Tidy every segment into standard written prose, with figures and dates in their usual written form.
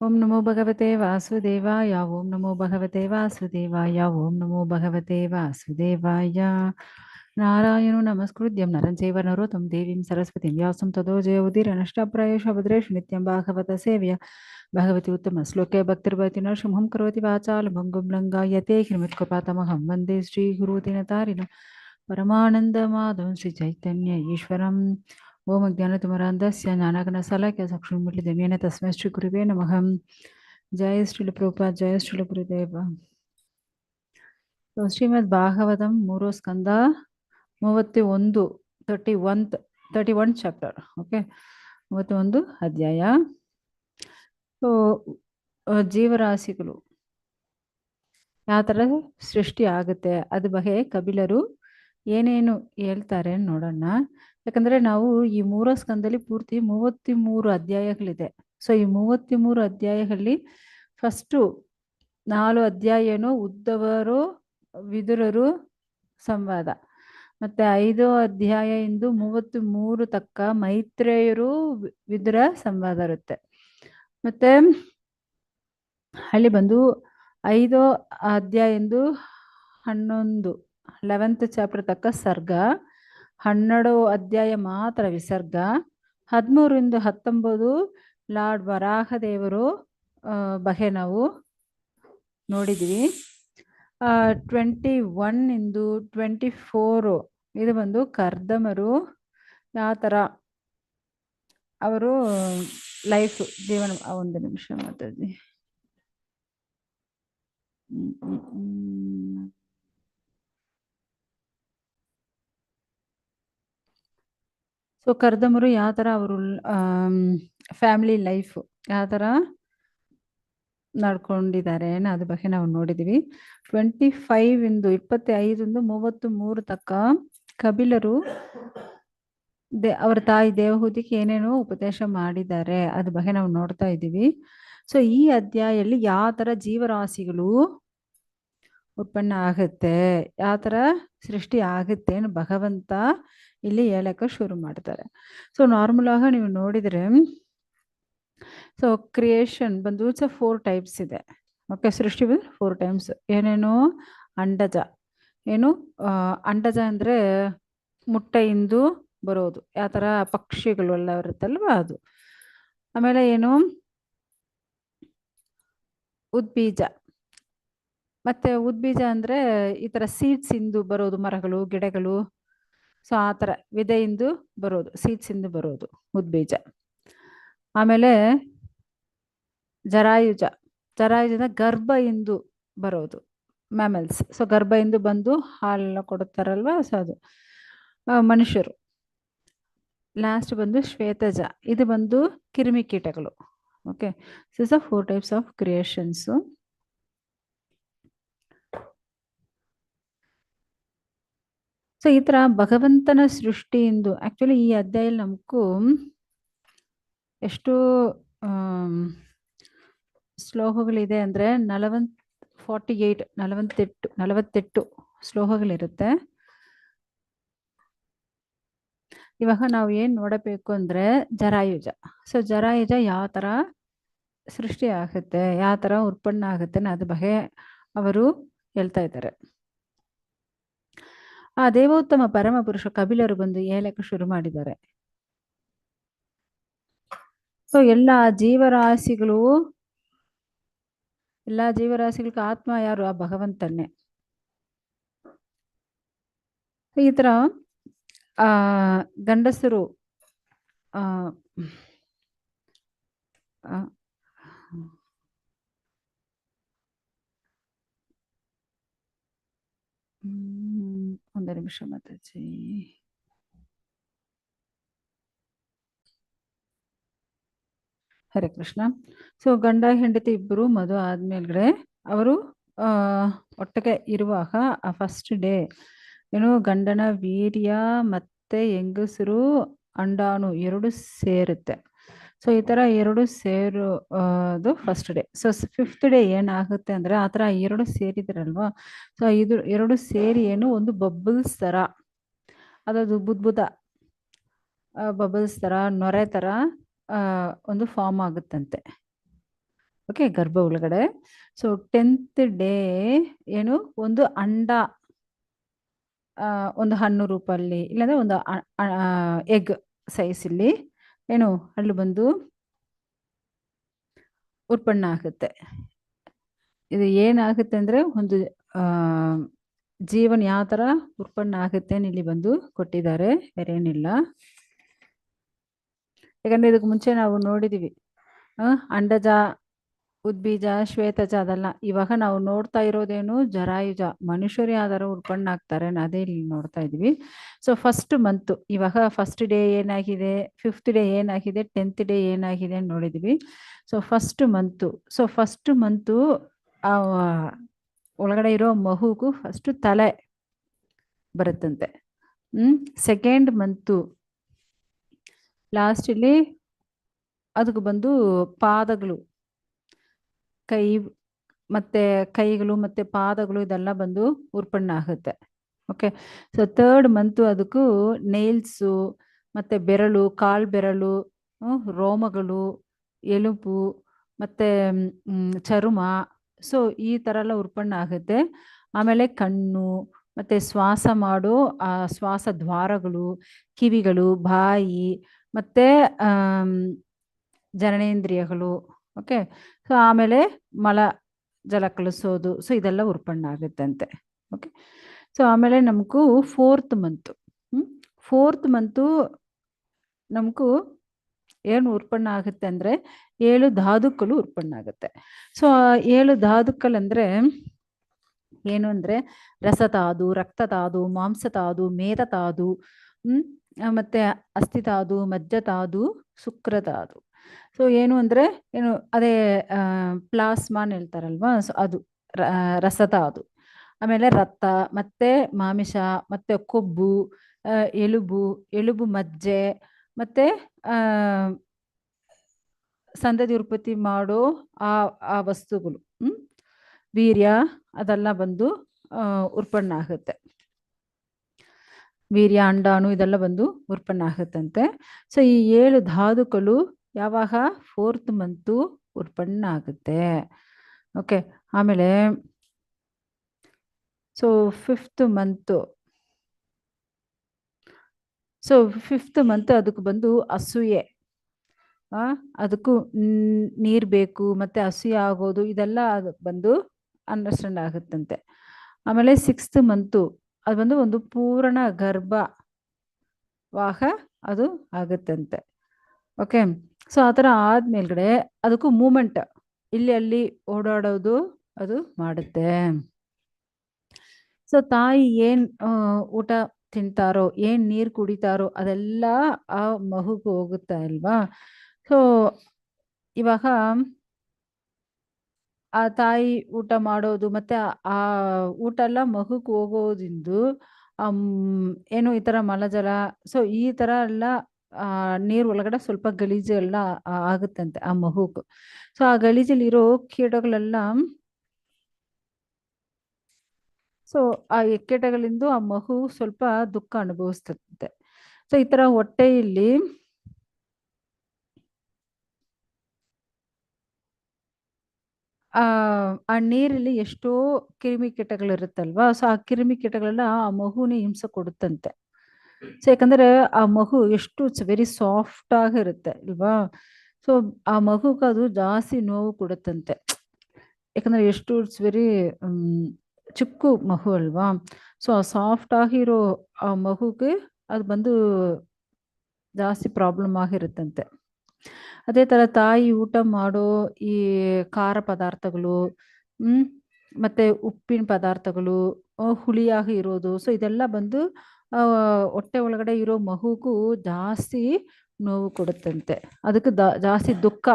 ಓಂ ನಮೋ ಭಗವತೆ ವಾಸುದೇವಾಯ ಓಂ ನಮೋ ಭಗವತೆ ವಾಸುದೇವಾಯ ಓಂ ನಮೋ ಭಗವತೆ ವಾಸುದೇವಾಯ ನಾರಾಯಣೋ ನಮಸ್ಕೃತ್ಯಂ ನರಂ ಚೈವ ನರೋತ್ತಮಂ ದೇವೀಂ ಸರಸ್ವತಿಂ ವ್ಯಾಸಂ ತतो ಜಯವುದೀರನಷ್ಟಪ್ರಾಯೇಷ ಭದ್ರೇಷು ನಿತ್ಯಂ ಭಾಗವತ ಸೇವ್ಯ ಭಗವತಿ ಉತ್ತಮ ಶ್ಲೋಕೆ ಭಕ್ತಿರ್ಭವತಿ ನರಸಿಂಹಂ ಕರೋತಿ ವಾಚಾಲಭಂಗುಂ ಲಂಘಾಯತೆ ಕಿಮತ್ಕೃಪಾತಮಹಂ ವಂದೇ ಶ್ರೀಗುರುದಿನತಾರಿಣಂ ಪರಮಾನಂದಮಾಧವಂ ಶ್ರೀ ಚೈತನ್ಯ ಈಶ್ವರಂ ಓಂ ಅಜ್ಞಾನತಿಮಿರಾಂಧಸ್ಯ ಜ್ಞಾನಾಗ್ನಶಲಾಕಯ ಚಕ್ಷುರುನ್ಮಿಲಿತಮೇನ ತಸ್ಮೈ ಶ್ರೀ ಗುರುವೇ ನಮಃ. ಜಯ ಶ್ರೀಲ ಪ್ರಭುಪಾದ ಜಯ ಶ್ರೀಲ ಗುರುದೇವ. ಶ್ರೀಮದ್ ಭಾಗವತಂ 3 ಸ್ಕಂದ 31 31 ಚಾಪ್ಟರ್. ಓಕೆ, 31 ಅಧ್ಯಾಯ. ಸೊ ಜೀವರಾಶಿಗಳು ಯಾವ ಥರ ಸೃಷ್ಟಿ ಆಗುತ್ತೆ ಅದ್ರ ಬಗ್ಗೆ ಕಪಿಲರು ಏನೇನು ಹೇಳ್ತಾರೆ ನೋಡೋಣ. ಯಾಕಂದ್ರೆ ನಾವು ಈ 3 ಸ್ಕಂದಲ್ಲಿ ಪೂರ್ತಿ 33 ಅಧ್ಯಾಯಗಳಿದೆ. ಸೊ ಈ 33 ಅಧ್ಯಾಯಗಳಲ್ಲಿ ಫಸ್ಟು 4 ಅಧ್ಯಾಯನು ಉದ್ದವರು ವಿದುರರು ಸಂವಾದ, ಮತ್ತೆ 5 ಅಧ್ಯಾಯ ಇಂದು 33 ತಕ್ಕ ಮೈತ್ರೇಯರು ವಿದುರ ಸಂವಾದ ಇರುತ್ತೆ. ಮತ್ತೆ ಅಲ್ಲಿ ಬಂದು 5 ಅಧ್ಯಾಯ ಇಂದು 11th ಚಾಪ್ಟರ್ ತಕ್ಕ ಸರ್ಗ, 12 ಅಧ್ಯಾಯ ಮಾತ್ರ ವಿಸರ್ಗ, 13 19 ಲಾರ್ಡ್ ವರಾಹದೇವರು ಬಗ್ಗೆ ನಾವು ನೋಡಿದ್ವಿ. 21 ಇಂದು 24 ಇದು ಬಂದು ಕರ್ದಮರು ಯಾವ ಥರ ಅವರು ಲೈಫ್ ಜೀವನ. ಒಂದು ನಿಮಿಷ ಮಾತಾಡಿ. ಸೊ ಕರ್ದಮರು ಯಾವ ಥರ ಅವರು ಫ್ಯಾಮಿಲಿ ಲೈಫ್ ಯಾವ ಥರ ನಡ್ಕೊಂಡಿದ್ದಾರೆ ಅದ್ರ ಬಗ್ಗೆ ನಾವು ನೋಡಿದೀವಿ. 25 ಇಂದು 25 ಇಂದು 33 ತಕ್ಕ ಕಪಿಲರು ಅವರ ತಾಯಿ ದೇವಹೂತಿಗೆ ಏನೇನೋ ಉಪದೇಶ ಮಾಡಿದ್ದಾರೆ ಅದ್ರ ಬಗ್ಗೆ ನಾವು ನೋಡ್ತಾ ಇದ್ದೀವಿ. ಸೊ ಈ ಅಧ್ಯಾಯಲ್ಲಿ ಯಾವ ಥರ ಜೀವರಾಶಿಗಳು ಉತ್ಪನ್ನ ಆಗುತ್ತೆ, ಯಾವ ಥರ ಸೃಷ್ಟಿ ಆಗುತ್ತೆ ಭಗವಂತ ಇಲ್ಲಿ ಹೇಳಕ್ಕೆ ಶುರು ಮಾಡ್ತಾರೆ. ಸೊ ನಾರ್ಮಲ್ ಆಗಿ ನೀವು ನೋಡಿದ್ರೆ ಸೊ ಕ್ರಿಯೇಷನ್ ಬಂದು 4 ಟೈಪ್ಸ್ ಇದೆ. ಓಕೆ, ಸೃಷ್ಟಿ 4 ಟೈಮ್ಸ್. ಏನೇನು ಅಂಡಜ, ಏನು ಅಂಡಜ ಅಂದರೆ ಮುಟ್ಟೆಯಿಂದ ಬರೋದು, ಯಾವ ಥರ ಪಕ್ಷಿಗಳು ಎಲ್ಲ ಇರುತ್ತಲ್ವ ಅದು. ಆಮೇಲೆ ಏನು ಉದ್ಬೀಜ, ಮತ್ತೆ ಉದ್ಬೀಜ ಅಂದರೆ ಈ ಥರ ಸೀಡ್ಸ್ ಇಂದು ಬರೋದು, ಮರಗಳು ಗಿಡಗಳು. ಸೊ ಆ ಥರ ವಿದೆಯಿಂದ ಬರೋದು, ಸೀಡ್ಸ್ ಇಂದ ಬರೋದು ಉದ್ಬೀಜ. ಆಮೇಲೆ ಜರಾಯುಜ, ಜರಾಯುಜದ ಗರ್ಭ ಇಂದು ಬರೋದು ಮ್ಯಾಮಲ್ಸ್. ಸೊ ಗರ್ಭ ಇಂದು ಬಂದು ಹಾಲೆಲ್ಲ ಕೊಡುತ್ತಾರಲ್ವ, ಸೊ ಅದು ಮನುಷ್ಯರು. ಲಾಸ್ಟ್ ಬಂದು ಶ್ವೇತಜ, ಇದು ಬಂದು ಕ್ರಿಮಿಕೀಟಗಳು. Okay, this are 4 types of creations. So ಈ ಥರ ಭಗವಂತನ ಸೃಷ್ಟಿಯಿಂದ ಆ್ಯಕ್ಚುಲಿ ಈ ಅಧ್ಯಾಯಲ್ಲಿ ನಮಗೂ ಎಷ್ಟು ಶ್ಲೋಕಗಳಿದೆ ಅಂದರೆ 48 ಶ್ಲೋಕಗಳಿರುತ್ತೆ. ಇವಾಗ ನಾವು ಏನು ನೋಡಬೇಕು ಅಂದರೆ ಜರಾಯುಜ. ಸೊ ಜರಾಯುಜ ಯಾವ ಥರ ಸೃಷ್ಟಿ ಆಗುತ್ತೆ, ಯಾವ ಥರ ಉತ್ಪನ್ನ ಆಗುತ್ತೆ ಅದ್ರ ಬಗ್ಗೆ ಅವರು ಹೇಳ್ತಾ ಇದ್ದಾರೆ. ಆ ದೇವೋತ್ತಮ ಪರಮ ಪುರುಷ ಕಪಿಲರು ಬಂದು ಹೇಳಕ್ಕೆ ಶುರು ಮಾಡಿದ್ದಾರೆ. ಸೊ ಎಲ್ಲ ಜೀವರಾಶಿಗಳಿಗೆ ಆತ್ಮ ಯಾರು? ಆ ಭಗವಂತನ್ನೇ. ಈ ಥರ ಗಂಡಸರು ಒಂದು ನಿಮಿಷ ಮಾತಾಜಿ. ಹರೇ ಕೃಷ್ಣ. ಸೊ ಗಂಡ ಹೆಂಡತಿ ಇಬ್ಬರು ಮದುವೆ ಆದ್ಮೇಲೆ ಅವರು ಒಟ್ಟಿಗೆ ಇರುವಾಗ ಆ ಫಸ್ಟ್ ಡೇ ಏನು ಗಂಡನ ವೀರ್ಯ ಮತ್ತೆ ಹೆಂಗಸರು ಅಂಡಾಣು 2 ಸೇರುತ್ತೆ. ಸೊ ಈ ಥರ 2 ಸೇರೋದು first day. So 5th day ಏನಾಗುತ್ತೆ ಅಂದರೆ ಆ ಥರ 2 ಸೇರಿದ್ರಲ್ವಾ, ಸೊ ಇದು 2 ಸೇರಿ ಏನು ಒಂದು ಬಬಲ್ಸ್ ಥರ, ಅದದು ಬುದ್ಧ ಬಬಲ್ಸ್ ಥರ ನೊರೆ ಥರ ಒಂದು ಫಾರ್ಮ್ ಆಗುತ್ತಂತೆ. ಓಕೆ, ಗರ್ಭ ಒಳಗಡೆ. ಸೊ 10th ಡೇ ಏನು ಒಂದು ಅಂಡ ಒಂದು ಹಣ್ಣು ರೂಪಲ್ಲಿ ಇಲ್ಲಾಂದ್ರೆ ಒಂದು ಎಗ್ ಸೈಜ್ ಇಲ್ಲಿ ಏನು ಹಳ್ಳು ಬಂದು ಉತ್ಪನ್ನ ಆಗುತ್ತೆ. ಇದು ಏನಾಗುತ್ತೆ ಅಂದ್ರೆ ಒಂದು ಆ ಜೀವನ ಯಾವ ತರ ಉತ್ಪನ್ನ ಆಗುತ್ತೆ ಇಲ್ಲಿ ಬಂದು ಕೊಟ್ಟಿದ್ದಾರೆ, ಬೇರೇನಿಲ್ಲ. ಯಾಕಂದ್ರೆ ಇದಕ್ಕೆ ಮುಂಚೆ ನಾವು ನೋಡಿದೀವಿ ಅಂಡಜ, ಉದ್ಬೀಜ, ಶ್ವೇತಜ ಅದೆಲ್ಲ. ಇವಾಗ ನಾವು ನೋಡ್ತಾ ಇರೋದೇನು ಜರಾಯುಜ, ಮನುಷ್ಯರು ಯಾವ್ದಾರ ಉತ್ಪನ್ನ ಆಗ್ತಾರೆ ಅದೇ ಇಲ್ಲಿ ನೋಡ್ತಾ ಇದೀವಿ. ಸೊ ಫಸ್ಟ್ ಮಂತ್ ಇವಾಗ ಫಸ್ಟ್ ಡೇ ಏನಾಗಿದೆ, 5th ಡೇ ಏನಾಗಿದೆ, 10th ಡೇ ಏನಾಗಿದೆ ನೋಡಿದೀವಿ. ಸೊ ಫಸ್ಟ್ ಮಂತು ಆ ಒಳಗಡೆ ಇರೋ ಮಗುಗೂ ಫಸ್ಟ್ ತಲೆ ಬರುತ್ತಂತೆ. ಸೆಕೆಂಡ್ ಮಂತು ಲಾಸ್ಟ್ ಇಲ್ಲಿ ಅದಕ್ಕೆ ಬಂದು ಪಾದಗಳು, ಕೈಗಳು ಮತ್ತೆ ಪಾದಗಳು ಇದೆಲ್ಲ ಬಂದು ಉತ್ಪನ್ನ ಆಗುತ್ತೆ. ಓಕೆ, ಸೊ 3rd ಮಂತು ಅದಕ್ಕೂ ನೇಲ್ಸು ಮತ್ತೆ ಬೆರಳು, ಕಾಲ್ ಬೆರಳು, ರೋಮಗಳು, ಎಲುಬು ಮತ್ತೆ ಚರ್ಮ, ಸೊ ಈ ತರ ಎಲ್ಲ ಉತ್ಪನ್ನ ಆಗುತ್ತೆ. ಆಮೇಲೆ ಕಣ್ಣು ಮತ್ತೆ ಶ್ವಾಸ ಮಾಡೋ ಆ ಶ್ವಾಸ ದ್ವಾರಗಳು, ಕಿವಿಗಳು, ಬಾಯಿ ಮತ್ತೆ ಜನನೇಂದ್ರಿಯಗಳು. ಓಕೆ, ಸೊ ಆಮೇಲೆ ಮಲ ಜಲ ಕಳಿಸೋದು, ಸೊ ಇದೆಲ್ಲ ಉತ್ಪನ್ನ ಆಗುತ್ತಂತೆ. ಓಕೆ, ಸೊ ಆಮೇಲೆ ನಮಗೂ 4th ಮಂತು ನಮಗೂ ಏನು ಉತ್ಪನ್ನ ಆಗುತ್ತೆ ಅಂದ್ರೆ 7 ಧಾತುಗಳು ಉತ್ಪನ್ನ ಆಗುತ್ತೆ. ಸೊ 7 ಧಾತುಗಳು ಅಂದ್ರೆ ಏನು ಅಂದ್ರೆ ರಸತಾದು, ರಕ್ತತಾದು, ಮಾಂಸತಾದು, ಮೇಧತಾದು, ಮತ್ತೆ ಅಸ್ಥಿತಾದು, ಮಜ್ಜತಾದು, ಶುಕ್ರತಾದು. ಸೊ ಏನು ಅಂದ್ರೆ ಏನು ಅದೇ ಪ್ಲಾಸ್ಮಾನ್ ಹೇಳ್ತಾರಲ್ವಾ, ಸೊ ಅದು ರಸತಾದು. ಆಮೇಲೆ ರಕ್ತ ಮತ್ತೆ ಮಾಂಸ ಮತ್ತೆ ಕೊಬ್ಬು, ಎಲುಬು ಮಜ್ಜೆ ಮತ್ತೆ ಸಂತತಿ ಉತ್ಪತ್ತಿ ಮಾಡೋ ಆ ವಸ್ತುಗಳು, ವೀರ್ಯ ಅದೆಲ್ಲ ಬಂದು ಉತ್ಪನ್ನ ಆಗುತ್ತೆ. ವೀರ್ಯ, ಅಂಡಾಣು ಇದೆಲ್ಲ ಬಂದು ಉತ್ಪನ್ನ ಆಗುತ್ತಂತೆ. ಸೊ ಈ 7 ಧಾತುಗಳು ಯಾವಾಗ 4th ಮಂತು ಉತ್ಪನ್ನ ಆಗುತ್ತೆ. ಓಕೆ, ಆಮೇಲೆ ಸೊ 5th ಮಂತ್ ಅದಕ್ಕೆ ಬಂದು ಅಸೂಯೆ, ಅದಕ್ಕೂ ನೀರ್ ಬೇಕು ಮತ್ತೆ ಅಸೂಯೆ ಆಗೋದು ಇದೆಲ್ಲ ಅದಕ್ಕೆ ಬಂದು ಅಂಡರ್ಸ್ಟ್ಯಾಂಡ್ ಆಗುತ್ತಂತೆ. ಆಮೇಲೆ 6th ಮಂತು ಅದು ಬಂದು ಒಂದು ಪೂರ್ಣ ಗರ್ಭವಾಹ ಅದು ಆಗುತ್ತಂತೆ. ಓಕೆ, ಸೊ ಆ ಥರ ಆದ್ಮೇಲ್ಗಡೆ ಅದಕ್ಕೂ ಮೂಮೆಂಟ್ ಇಲ್ಲಿ ಅಲ್ಲಿ ಓಡಾಡೋದು ಅದು ಮಾಡುತ್ತೆ. ಸೊ ತಾಯಿ ಏನ್ ಊಟ ತಿಂತಾರೋ, ಏನ್ ನೀರ್ ಕುಡಿತಾರೋ ಅದೆಲ್ಲ ಆ ಮಗುಗೆ ಹೋಗುತ್ತಾ ಅಲ್ವಾ. ಸೊ ಇವಾಗ ಆ ತಾಯಿ ಊಟ ಮಾಡೋದು ಮತ್ತೆ ಆ ಊಟ ಎಲ್ಲ ಮಗುಗೆ ಹೋಗೋದಿಂದು ಏನು ಈ ತರ ಮಲಜಲ, ಸೊ ಈ ತರ ಎಲ್ಲ ನೀರ್ ಒಳಗಡೆ ಸ್ವಲ್ಪ ಗಲೀಜು ಎಲ್ಲ ಆಗುತ್ತಂತೆ ಆ ಮಗುಗೂ. ಸೊ ಆ ಗಲೀಜಲ್ಲಿ ಇರೋ ಕೀಟಗಳೆಲ್ಲ, ಸೊ ಆ ಕೀಟಗಳಿಂದ ಆ ಮಗು ಸ್ವಲ್ಪ ದುಃಖ ಅನುಭವಿಸ್ತದೆ. ಸೊ ಈ ತರ ಹೊಟ್ಟೆಯಲ್ಲಿ ಆ ನೀರಲ್ಲಿ ಎಷ್ಟೋ ಕ್ರಿಮಿಕೀಟಗಳಿರುತ್ತಲ್ವಾ, ಸೊ ಆ ಕ್ರಿಮಿಕೀಟಗಳೆಲ್ಲ ಆ ಮಗುವಿನ ಹಿಂಸೆ ಕೊಡುತ್ತಂತೆ. ಸೊ ಯಾಕಂದ್ರೆ ಆ ಮಗು ಎಷ್ಟು ವೆರಿ ಸಾಫ್ಟ್ ಆಗಿರುತ್ತೆ ಅಲ್ವಾ, ಸೊ ಆ ಮಗುಗೆ ಅದು ಜಾಸ್ತಿ ನೋವು ಕೊಡುತ್ತಂತೆ. ಯಾಕಂದ್ರೆ ಎಷ್ಟು ಇಟ್ಸ್ ವೆರಿ ಚಿಕ್ಕ ಮಗು ಅಲ್ವಾ, ಸೊ ಆ ಸಾಫ್ಟ್ ಆಗಿರೋ ಆ ಮಗುಗೆ ಅದು ಬಂದು ಜಾಸ್ತಿ ಪ್ರಾಬ್ಲಮ್ ಆಗಿರುತ್ತಂತೆ. ಅದೇ ತರ ತಾಯಿ ಊಟ ಮಾಡೋ ಈ ಖಾರ ಪದಾರ್ಥಗಳು, ಮತ್ತೆ ಉಪ್ಪಿನ ಪದಾರ್ಥಗಳು, ಹುಳಿಯಾಗಿ ಇರೋದು, ಸೊ ಇದೆಲ್ಲ ಬಂದು ಹೊಟ್ಟೆ ಒಳಗಡೆ ಇರೋ ಮಗುಗೂ ಜಾಸ್ತಿ ನೋವು ಕೊಡುತ್ತಂತೆ. ಅದಕ್ಕೆ ಜಾಸ್ತಿ ದುಃಖ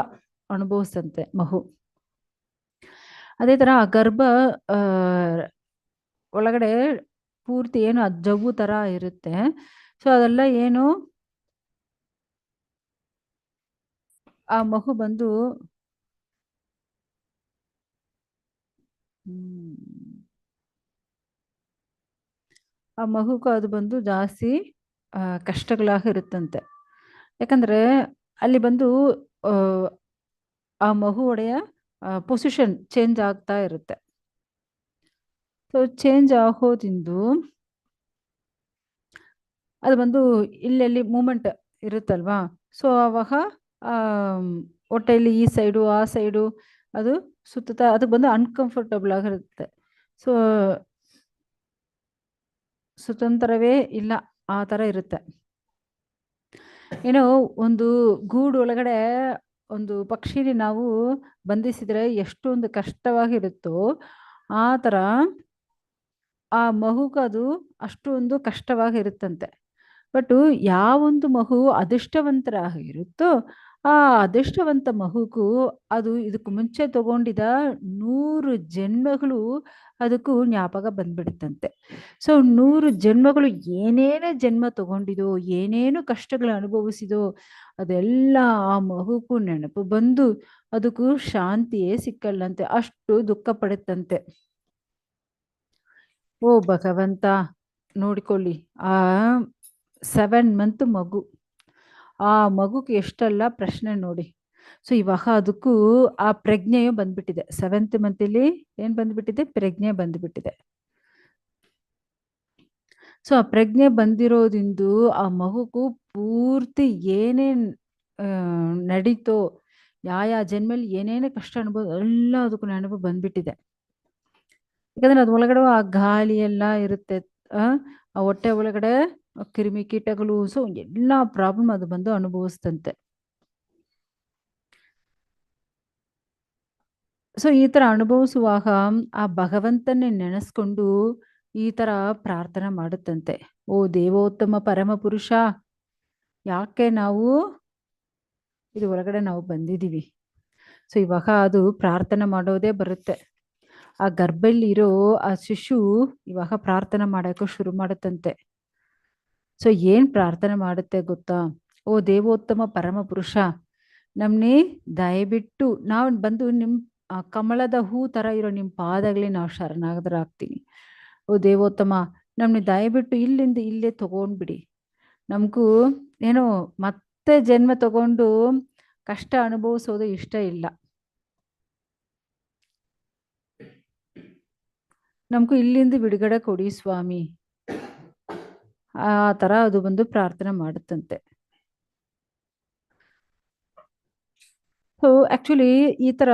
ಅನುಭವಿಸ್ತಂತೆ ಮಗು. ಅದೇ ತರ ಆ ಗರ್ಭ ಒಳಗಡೆ ಪೂರ್ತಿ ಏನು ಜವ್ವು ತರ ಇರುತ್ತೆ, ಸೊ ಅದೆಲ್ಲ ಏನು ಆ ಮಗು ಬಂದು ಆ ಮಗುಗೂ ಅದು ಬಂದು ಜಾಸ್ತಿ ಕಷ್ಟಗಳಾಗಿರುತ್ತಂತೆ. ಯಾಕಂದ್ರೆ ಅಲ್ಲಿ ಬಂದು ಆ ಮಗು ಒಡೆಯ ಪೊಸಿಷನ್ ಚೇಂಜ್ ಆಗ್ತಾ ಇರುತ್ತೆ. ಸೊ ಚೇಂಜ್ ಆಗೋದಿಂದು ಅದು ಬಂದು ಇಲ್ಲೆಲ್ಲಿ ಮೂಮೆಂಟ್ ಇರುತ್ತಲ್ವಾ, ಸೊ ಆವಾಗ ಹೊಟ್ಟೆಯಲ್ಲಿ ಈ ಸೈಡು ಆ ಸೈಡು ಅದು ಸುತ್ತಾ ಅದು ಬಂದು ಅನ್ಕಂಫರ್ಟಬಲ್ ಆಗಿರುತ್ತೆ. ಸೊ ಸ್ವತಂತ್ರವೇ ಇಲ್ಲ, ಆ ಥರ ಇರುತ್ತೆ. ಏನೋ ಒಂದು ಗೂಡು ಒಳಗಡೆ ಒಂದು ಪಕ್ಷಿನಿ ನಾವು ಬಂಧಿಸಿದ್ರೆ ಎಷ್ಟೊಂದು ಕಷ್ಟವಾಗಿರುತ್ತೋ ಆ ಥರ ಆ ಮಗುಗದು ಅಷ್ಟೊಂದು ಕಷ್ಟವಾಗಿರುತ್ತಂತೆ. ಬಟ್ಟು ಯಾವೊಂದು ಮಗು ಅದೃಷ್ಟವಂತರಾಗಿರುತ್ತೋ ಆ ಅದೃಷ್ಟವಂತ ಮಗುಗೂ ಅದು ಇದಕ್ಕೆ ಮುಂಚೆ ತಗೊಂಡಿದ್ದ 100 ಜನ್ಮಗಳು ಅದಕ್ಕೂ ಜ್ಞಾಪಕ ಬಂದ್ಬಿಡುತ್ತಂತೆ. ಸೊ 100 ಜನ್ಮಗಳು ಏನೇನೇ ಜನ್ಮ ತಗೊಂಡಿದೋ, ಏನೇನು ಕಷ್ಟಗಳು ಅನುಭವಿಸಿದೋ ಅದೆಲ್ಲ ಆ ಮಗುಗೂ ನೆನಪು ಬಂದು ಅದಕ್ಕೂ ಶಾಂತಿಯೇ ಸಿಕ್ಕಲ್ಲಂತೆ, ಅಷ್ಟು ದುಃಖ ಪಡುತ್ತಂತೆ. ಓ ಭಗವಂತ ನೋಡಿಕೊಳ್ಳಿ, ಆ 7 ಮಂತ್ ಮಗು, ಆ ಮಗುಗೆ ಎಷ್ಟೆಲ್ಲ ಪ್ರಶ್ನೆ ನೋಡಿ. ಸೊ ಇವಾಗ ಅದಕ್ಕೂ ಆ ಪ್ರಜ್ಞೆಯು ಬಂದ್ಬಿಟ್ಟಿದೆ. 7th ಮಂತಲ್ಲಿ ಏನ್ ಬಂದ್ಬಿಟ್ಟಿದೆ? ಪ್ರಜ್ಞೆ ಬಂದ್ಬಿಟ್ಟಿದೆ. ಸೊ ಆ ಪ್ರಜ್ಞೆ ಬಂದಿರೋದಿಂದು ಆ ಮಗುಗೂ ಪೂರ್ತಿ ಏನೇನ್ ನಡೀತೋ, ಯಾವ ಜನ್ಮಲ್ಲಿ ಏನೇನೇ ಕಷ್ಟ ಅನುಭವ ಎಲ್ಲ ಅದಕ್ಕೂ ನೆನಪು ಬಂದ್ಬಿಟ್ಟಿದೆ. ಯಾಕಂದ್ರೆ ಅದ್ ಒಳಗಡೆ ಆ ಗಾಳಿ ಎಲ್ಲ ಇರುತ್ತೆ, ಆ ಹೊಟ್ಟೆ ಒಳಗಡೆ ಕ್ರಿಮಿ ಕೀಟಗಳು, ಸೊ ಎಲ್ಲ ಪ್ರಾಬ್ಲಮ್ ಅದು ಬಂದು ಅನುಭವಿಸ್ತಂತೆ. ಸೊ ಈ ತರ ಅನುಭವಿಸುವಾಗ ಆ ಭಗವಂತನೇ ನೆನೆಸ್ಕೊಂಡು ಈ ತರ ಪ್ರಾರ್ಥನೆ ಮಾಡುತ್ತಂತೆ. ಓ ದೇವೋತ್ತಮ ಪರಮ ಪುರುಷ, ಯಾಕೆ ನಾವು ಇದು ಒಳಗಡೆ ನಾವು ಬಂದಿದ್ದೀವಿ. ಸೊ ಇವಾಗ ಅದು ಪ್ರಾರ್ಥನೆ ಮಾಡೋದೇ ಬರುತ್ತೆ. ಆ ಗರ್ಭಲ್ಲಿ ಇರೋ ಆ ಶಿಶು ಇವಾಗ ಪ್ರಾರ್ಥನೆ ಮಾಡಕ್ಕೆ ಶುರು ಮಾಡುತ್ತಂತೆ. ಸೊ ಏನ್ ಪ್ರಾರ್ಥನೆ ಮಾಡುತ್ತೆ ಗೊತ್ತಾ? ಓ ದೇವೋತ್ತಮ ಪರಮ ಪುರುಷ, ನಮ್ನಿ ದಯವಿಟ್ಟು ನಾವು ಬಂದು ನಿಮ್ ಕಮಲದ ಹೂ ತರ ಇರೋ ನಿಮ್ ಪಾದಗಳಿಗೆ ನಾವು ಶರಣಾಗತರಾಗ್ತೀನಿ. ಓ ದೇವೋತ್ತಮ, ನಮ್ನಿ ದಯವಿಟ್ಟು ಇಲ್ಲಿಂದ ಇಲ್ಲೇ ತಗೊಂಡ್ಬಿಡಿ. ನಮಗೂ ಏನೋ ಮತ್ತೆ ಜನ್ಮ ತಗೊಂಡು ಕಷ್ಟ ಅನುಭವಿಸೋದು ಇಷ್ಟ ಇಲ್ಲ. ನಮಗೂ ಇಲ್ಲಿಂದ ಬಿಡುಗಡೆ ಕೊಡಿ ಸ್ವಾಮಿ. ಆ ತರ ಅದು ಬಂದು ಪ್ರಾರ್ಥನೆ ಮಾಡುತ್ತಂತೆ. ಸೊ ಆಕ್ಚುಲಿ ಈ ತರ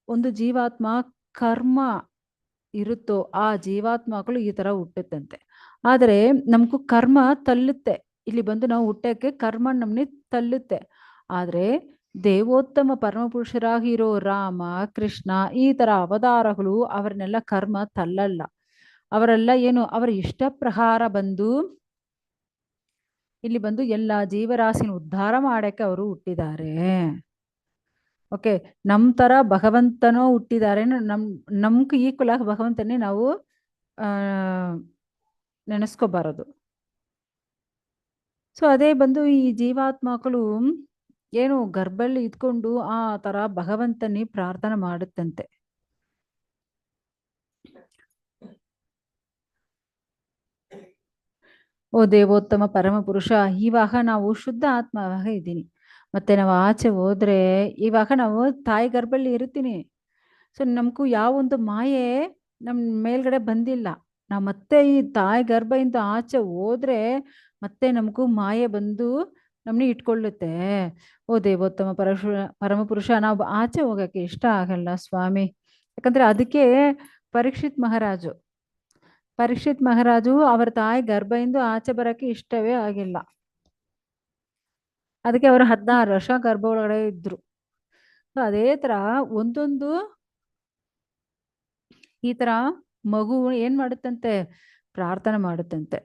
ಒಂದು ಜೀವಾತ್ಮ ಕರ್ಮ ಇರುತ್ತೋ ಆ ಜೀವಾತ್ಮಗಳು ಈ ತರ ಹುಟ್ಟುತ್ತಂತೆ. ಆದರೆ ನಮಗೂ ಕರ್ಮ ತಳ್ಳುತ್ತೆ, ಇಲ್ಲಿ ಬಂದು ನಾವು ಹುಟ್ಟಕ್ಕೆ ಕರ್ಮ ನಮ್ನಿ ತಳ್ಳುತ್ತೆ. ಆದ್ರೆ ದೇವೋತ್ತಮ ಪರಮಪುರುಷರಾಗಿರೋ ರಾಮ ಕೃಷ್ಣ ಈ ತರ ಅವತಾರಗಳು ಅವರನ್ನೆಲ್ಲ ಕರ್ಮ ತಳ್ಳಲ್ಲ. ಅವರೆಲ್ಲ ಏನು ಅವರ ಇಷ್ಟ ಪ್ರಕಾರ ಬಂದು ಇಲ್ಲಿ ಬಂದು ಎಲ್ಲ ಜೀವರಾಶಿನ ಉದ್ಧಾರ ಮಾಡಕ್ಕೆ ಅವರು ಹುಟ್ಟಿದ್ದಾರೆ. ಓಕೆ, ನಮ್ ತರ ಭಗವಂತನೋ ಹುಟ್ಟಿದ್ದಾರೆ, ನಮ್ಗೆ ಈಕ್ವಲ್ ಆಗಿ ಭಗವಂತನೇ ನಾವು ನೆನೆಸ್ಕೋಬಾರದು. ಸೊ ಅದೇ ಬಂದು ಈ ಜೀವಾತ್ಮಗಳು ಏನು ಗರ್ಭಲ್ಲಿ ಇದ್ಕೊಂಡು ಆ ತರ ಭಗವಂತನೇ ಪ್ರಾರ್ಥನೆ ಮಾಡುತ್ತಂತೆ. ಓ ದೇವೋತ್ತಮ ಪರಮ ಪುರುಷ, ಇವಾಗ ನಾವು ಶುದ್ಧ ಆತ್ಮವಾಗ ಇದ್ದೀನಿ. ಮತ್ತೆ ನಾವು ಆಚೆ ಹೋದ್ರೆ ಇವಾಗ ನಾವು ತಾಯಿ ಗರ್ಭಲ್ಲಿ ಇರ್ತೀನಿ. ಸೊ ನಮಗೂ ಯಾವೊಂದು ಮಾಯೆ ನಮ್ ಮೇಲ್ಗಡೆ ಬಂದಿಲ್ಲ. ನಾವು ಮತ್ತೆ ಈ ತಾಯಿ ಗರ್ಭದಿಂದ ಆಚೆ ಹೋದ್ರೆ ಮತ್ತೆ ನಮಗೂ ಮಾಯೆ ಬಂದು ನಮ್ನ ಇಟ್ಕೊಳ್ಳುತ್ತೆ. ಓ ದೇವೋತ್ತಮ ಪರಮ ಪುರುಷ, ನಾವು ಆಚೆ ಹೋಗಕ್ಕೆ ಇಷ್ಟ ಆಗಲ್ಲ ಸ್ವಾಮಿ. ಯಾಕಂದ್ರೆ ಅದಕ್ಕೆ ಪರೀಕ್ಷಿತ್ ಮಹಾರಾಜು ಅವರ ತಾಯಿ ಗರ್ಭದಿಂದ ಆಚೆ ಬರಕ್ಕೆ ಇಷ್ಟವೇ ಆಗಿಲ್ಲ. ಅದಕ್ಕೆ ಅವರು 16 ವರ್ಷ ಗರ್ಭ ಒಳಗಡೆ ಇದ್ರು. ಅದೇ ತರ ಒಂದೊಂದು ಈ ತರ ಮಗು ಏನ್ ಮಾಡುತ್ತಂತೆ? ಪ್ರಾರ್ಥನೆ ಮಾಡುತ್ತಂತೆ.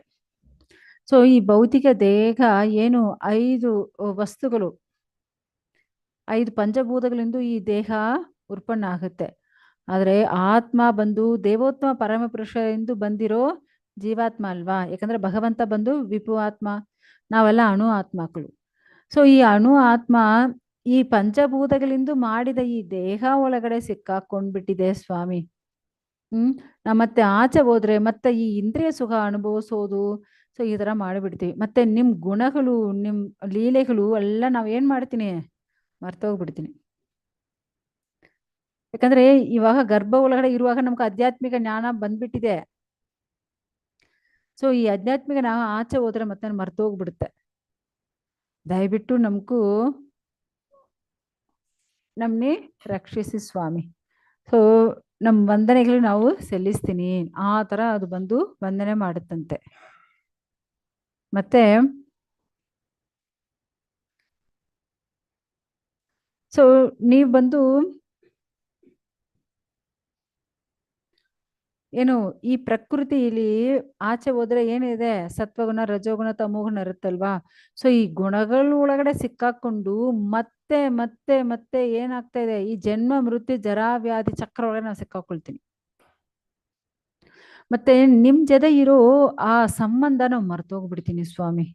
ಸೊ ಈ ಭೌತಿಕ ದೇಹ ಏನು 5 ವಸ್ತುಗಳು, 5 ಪಂಚಭೂತಗಳಿಂದ ಈ ದೇಹ ಉತ್ಪನ್ನ ಆಗುತ್ತೆ. ಆದ್ರೆ ಆತ್ಮ ಬಂದು ದೇವೋತ್ತಮ ಪರಮ ಪುರುಷ ಎಂದು ಬಂದಿರೋ ಜೀವಾತ್ಮ ಅಲ್ವಾ. ಯಾಕಂದ್ರೆ ಭಗವಂತ ಬಂದು ವಿಪು ಆತ್ಮ, ನಾವೆಲ್ಲ ಅಣು ಆತ್ಮಗಳು. ಸೊ ಈ ಅಣು ಆತ್ಮ ಈ ಪಂಚಭೂತಗಳಿಂದ ಮಾಡಿದ ಈ ದೇಹ ಒಳಗಡೆ ಸಿಕ್ಕಾಕೊಂಡ್ಬಿಟ್ಟಿದೆ ಸ್ವಾಮಿ. ನಾವು ಮತ್ತೆ ಆಚೆ ಹೋದ್ರೆ ಮತ್ತೆ ಈ ಇಂದ್ರಿಯ ಸುಖ ಅನುಭವಿಸೋದು, ಸೊ ಈ ತರ ಮಾಡಿಬಿಡ್ತೀವಿ. ಮತ್ತೆ ನಿಮ್ ಗುಣಗಳು ನಿಮ್ ಲೀಲೆಗಳು ಎಲ್ಲ ನಾವ್ ಏನ್ ಮಾಡ್ತೀನಿ? ಮರ್ತೋಗ್ಬಿಡ್ತೀನಿ. ಯಾಕಂದ್ರೆ ಇವಾಗ ಗರ್ಭ ಒಳಗಡೆ ಇರುವಾಗ ನಮ್ಗೆ ಆಧ್ಯಾತ್ಮಿಕ ಜ್ಞಾನ ಬಂದ್ಬಿಟ್ಟಿದೆ. ಸೊ ಈ ಆಧ್ಯಾತ್ಮಿಕ ಜ್ಞಾನ ಆಚೆ ಹೋದ್ರೆ ಮತ್ತೆ ಮರ್ತೋಗ್ಬಿಡುತ್ತೆ. ದಯವಿಟ್ಟು ನಮ್ಮನ್ನೇ ರಕ್ಷಿಸಿ ಸ್ವಾಮಿ. ಸೊ ನಮ್ಮ ವಂದನೆಗಳು ನಾವು ಸಲ್ಲಿಸ್ತೀನಿ. ಆ ತರ ಅದು ಬಂದು ವಂದನೆ ಮಾಡುತ್ತಂತೆ. ಮತ್ತೆ ಸೊ ನೀವು ಬಂದು ಏನು ಈ ಪ್ರಕೃತಿಯಲ್ಲಿ ಆಚೆ ಹೋದ್ರೆ ಏನಿದೆ, ಸತ್ವಗುಣ, ರಜೋಗುಣ, ತಮೋಗುಣ ಇರುತ್ತಲ್ವಾ. ಸೊ ಈ ಗುಣಗಳ ಒಳಗಡೆ ಸಿಕ್ಕಾಕೊಂಡು ಮತ್ತೆ ಮತ್ತೆ ಮತ್ತೆ ಏನಾಗ್ತಾ ಇದೆ, ಈ ಜನ್ಮ ಮೃತ್ಯು ಜರಾ ವ್ಯಾಧಿ ಚಕ್ರ ಒಳಗಡೆ ನಾವು ಸಿಕ್ಕಾಕೊಳ್ತೀನಿ. ಮತ್ತೆ ನಿಮ್ ಜೊತೆ ಇರೋ ಆ ಸಂಬಂಧ ನಾವು ಮರ್ತೋಗ್ಬಿಡ್ತೀನಿ ಸ್ವಾಮಿ.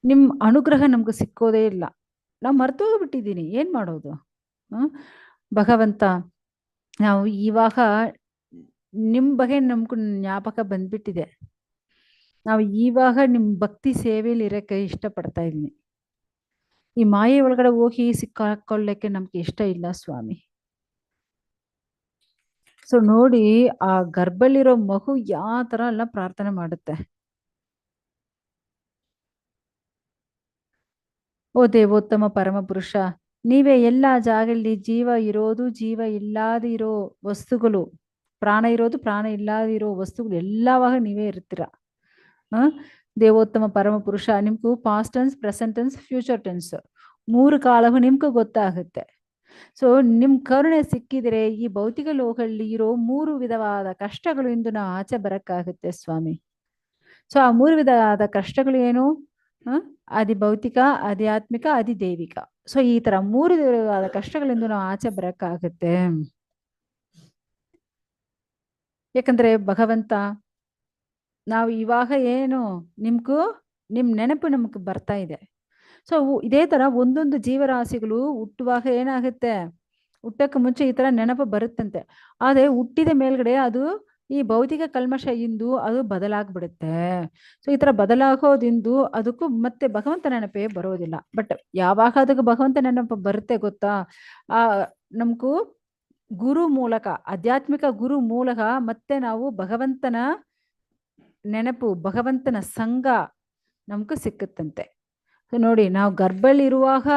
ನಿಮ್ ಅನುಗ್ರಹ ನಮ್ಗೆ ಸಿಕ್ಕೋದೇ ಇಲ್ಲ. ನಾವು ಮರ್ತೋಗ್ಬಿಟ್ಟಿದ್ದೀನಿ, ಏನ್ ಮಾಡೋದು? ಭಗವಂತ, ನಾವು ಇವಾಗ ನಿಮ್ ಬಗ್ಗೆ ನಮ್ಗೂ ಜ್ಞಾಪಕ ಬಂದ್ಬಿಟ್ಟಿದೆ. ನಾವು ಇವಾಗ ನಿಮ್ ಭಕ್ತಿ ಸೇವೆಯಲ್ಲಿ ಇರಕ್ಕೆ ಇಷ್ಟಪಡ್ತಾ ಇದ್ದೀನಿ. ಈ ಮಾಯೆ ಒಳಗಡೆ ಹೋಗಿ ಸಿಕ್ಕಾಕೊಳ್ಳಕ್ಕೆ ನಮ್ಗೆ ಇಷ್ಟ ಇಲ್ಲ ಸ್ವಾಮಿ. ಸೊ ನೋಡಿ, ಆ ಗರ್ಭಲ್ಲಿರೋ ಮಗು ಯಾವ ತರ ಎಲ್ಲ ಪ್ರಾರ್ಥನೆ ಮಾಡುತ್ತೆ. ಓ ದೇವೋತ್ತಮ ಪರಮ ಪುರುಷ, ನೀವೇ ಎಲ್ಲಾ ಜಾಗದಲ್ಲಿ ಜೀವ ಇರೋದು, ಜೀವ ಇಲ್ಲದಿರೋ ವಸ್ತುಗಳು, ಪ್ರಾಣ ಇರೋದು, ಪ್ರಾಣ ಇಲ್ಲದಿರೋ ವಸ್ತುಗಳು ಎಲ್ಲವಾಗ ನೀವೇ ಇರ್ತೀರ. ದೇವೋತ್ತಮ ಪರಮ ಪುರುಷ, ನಿಮ್ಗೂ past tense, present tense, future tense 3 ಕಾಲವು ನಿಮ್ಗೂ ಗೊತ್ತಾಗುತ್ತೆ. ಸೊ ನಿಮ್ ಕರುಣೆ ಸಿಕ್ಕಿದ್ರೆ ಈ ಭೌತಿಕ ಲೋಕದಲ್ಲಿ ಇರೋ 3 ವಿಧವಾದ ಕಷ್ಟಗಳು ಇಂದು ನಾವು ಆಚೆ ಬರಕ್ಕಾಗುತ್ತೆ ಸ್ವಾಮಿ. ಸೊ ಆ 3 ವಿಧವಾದ ಕಷ್ಟಗಳು ಏನು? ಆದಿ ಭೌತಿಕ, ಆಧ್ಯಾತ್ಮಿಕ, ಆದಿ ದೈವಿಕ. ಸೊ ಈ ತರ 3 ವಿಧವಾದ ಕಷ್ಟಗಳಿಂದ ನಾವು ಆಚೆ ಬರಕ್ಕಾಗುತ್ತೆ. ಯಾಕಂದ್ರೆ ಭಗವಂತ, ನಾವು ಇವಾಗ ಏನು ನಿಮ್ ನೆನಪು ನಮ್ಗೆ ಬರ್ತಾ ಇದೆ. ಸೊ ಇದೇ ತರ ಒಂದೊಂದು ಜೀವರಾಶಿಗಳು ಹುಟ್ಟುವಾಗ ಏನಾಗುತ್ತೆ, ಹುಟ್ಟಕ್ಕೆ ಮುಂಚೆ ಈ ತರ ನೆನಪು ಬರುತ್ತಂತೆ. ಆದ್ರೆ ಹುಟ್ಟಿದ ಮೇಲ್ಗಡೆ ಅದು ಈ ಭೌತಿಕ ಕಲ್ಮಶ ಇಂದು ಅದು ಬದಲಾಗ್ಬಿಡುತ್ತೆ. ಸೊ ಈ ತರ ಬದಲಾಗೋದಿಂದು ಅದಕ್ಕೂ ಮತ್ತೆ ಭಗವಂತ ನೆನಪೇ ಬರೋದಿಲ್ಲ. ಬಟ್ ಯಾವಾಗ ಅದಕ್ಕೆ ಭಗವಂತ ನೆನಪು ಬರುತ್ತೆ ಗೊತ್ತಾ? ಆ ನಮ್ಗೂ ಗುರು ಮೂಲಕ, ಆಧ್ಯಾತ್ಮಿಕ ಗುರು ಮೂಲಕ ಮತ್ತೆ ನಾವು ಭಗವಂತನ ನೆನಪು, ಭಗವಂತನ ಸಂಘ ನಮ್ಗೆ ಸಿಕ್ಕುತ್ತಂತೆ. ನೋಡಿ, ನಾವು ಗರ್ಭಲ್ಲಿರುವಾಗ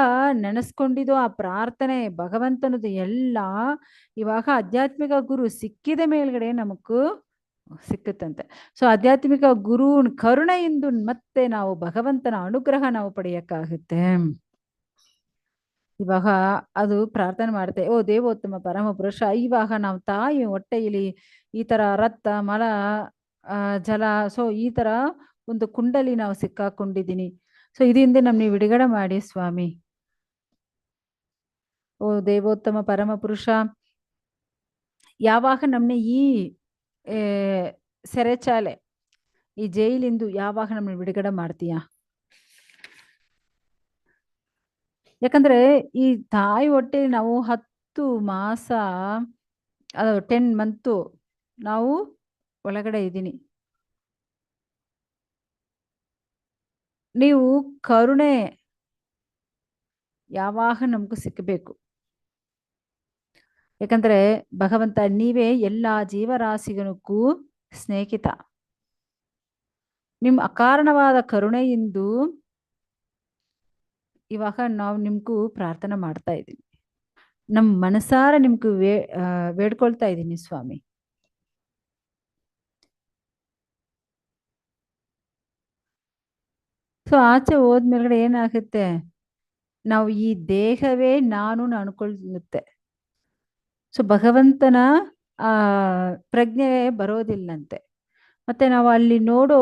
ನೆನೆಸ್ಕೊಂಡಿದ್ದು ಆ ಪ್ರಾರ್ಥನೆ ಭಗವಂತನದು ಎಲ್ಲ ಇವಾಗ ಆಧ್ಯಾತ್ಮಿಕ ಗುರು ಸಿಕ್ಕಿದ ಮೇಲ್ಗಡೆ ನಮಗೂ ಸಿಕ್ಕುತ್ತಂತೆ. ಸೊ ಆಧ್ಯಾತ್ಮಿಕ ಗುರು ಕರುಣೆಯಿಂದ ಮತ್ತೆ ನಾವು ಭಗವಂತನ ಅನುಗ್ರಹ ನಾವು ಪಡೆಯಕ್ಕಾಗುತ್ತೆ. ಇವಾಗ ಅದು ಪ್ರಾರ್ಥನೆ ಮಾಡುತ್ತೆ, ಓ ದೇವೋತ್ತಮ ಪರಮ ಪುರುಷ, ಇವಾಗ ನಾವು ತಾಯಿ ಹೊಟ್ಟೆಯಲ್ಲಿ ಈ ತರ ರಕ್ತ, ಮಲ, ಜಲ, ಸೊ ಈ ತರ ಒಂದು ಕುಂಡಲಿ ನಾವು ಸಿಕ್ಕಾಕೊಂಡಿದ್ದೀನಿ. ಸೊ ಇದರಿಂದ ನಮ್ಗೆ ಬಿಡುಗಡೆ ಮಾಡಿ ಸ್ವಾಮಿ. ಓ ದೇವೋತ್ತಮ ಪರಮ ಪುರುಷ, ಯಾವಾಗ ನಮ್ನೆ ಈ ಸೆರೆಚಾಲೆ, ಈ ಜೈಲಿಂದು ಯಾವಾಗ ನಮ್ಮನ್ನ ಬಿಡುಗಡೆ ಮಾಡ್ತೀಯಾ? ಯಾಕಂದ್ರೆ ಈ ತಾಯಿ ಹೊಟ್ಟೆ ನಾವು 10 ಮಾಸ, 10 ಮಂತು ನಾವು ಒಳಗಡೆ ಇದ್ದೀನಿ. ನೀವು ಕರುಣೆ ಯಾವಾಗ ನಮಗೂ ಸಿಕ್ಕಬೇಕು. ಯಾಕಂದ್ರೆ ಭಗವಂತ, ನೀವೇ ಎಲ್ಲಾ ಜೀವರಾಶಿಗಳಿಗೂ ಸ್ನೇಹಿತ. ನಿಮ್ ಅಕಾರಣವಾದ ಕರುಣೆಯಿಂದು ಇವಾಗ ನಾವು ನಿಮ್ಗೂ ಪ್ರಾರ್ಥನೆ ಮಾಡ್ತಾ ಇದ್ದೀನಿ. ನಮ್ ಮನಸಾರ ನಿಮ್ಗೂ ಬೇಡ್ಕೊಳ್ತಾ ಇದ್ದೀನಿ ಸ್ವಾಮಿ. ಸೊ ಆಚೆ ಹೋದ್ಮೇಲ್ಗಡೆ ಏನಾಗುತ್ತೆ, ನಾವು ಈ ದೇಹವೇ ನಾನು ಅನ್ಕೊಳ್ಳುತ್ತೆ. ಸೊ ಭಗವಂತನ ಪ್ರಜ್ಞೆ ಬರೋದಿಲ್ಲಂತೆ. ಮತ್ತೆ ನಾವು ಅಲ್ಲಿ ನೋಡೋ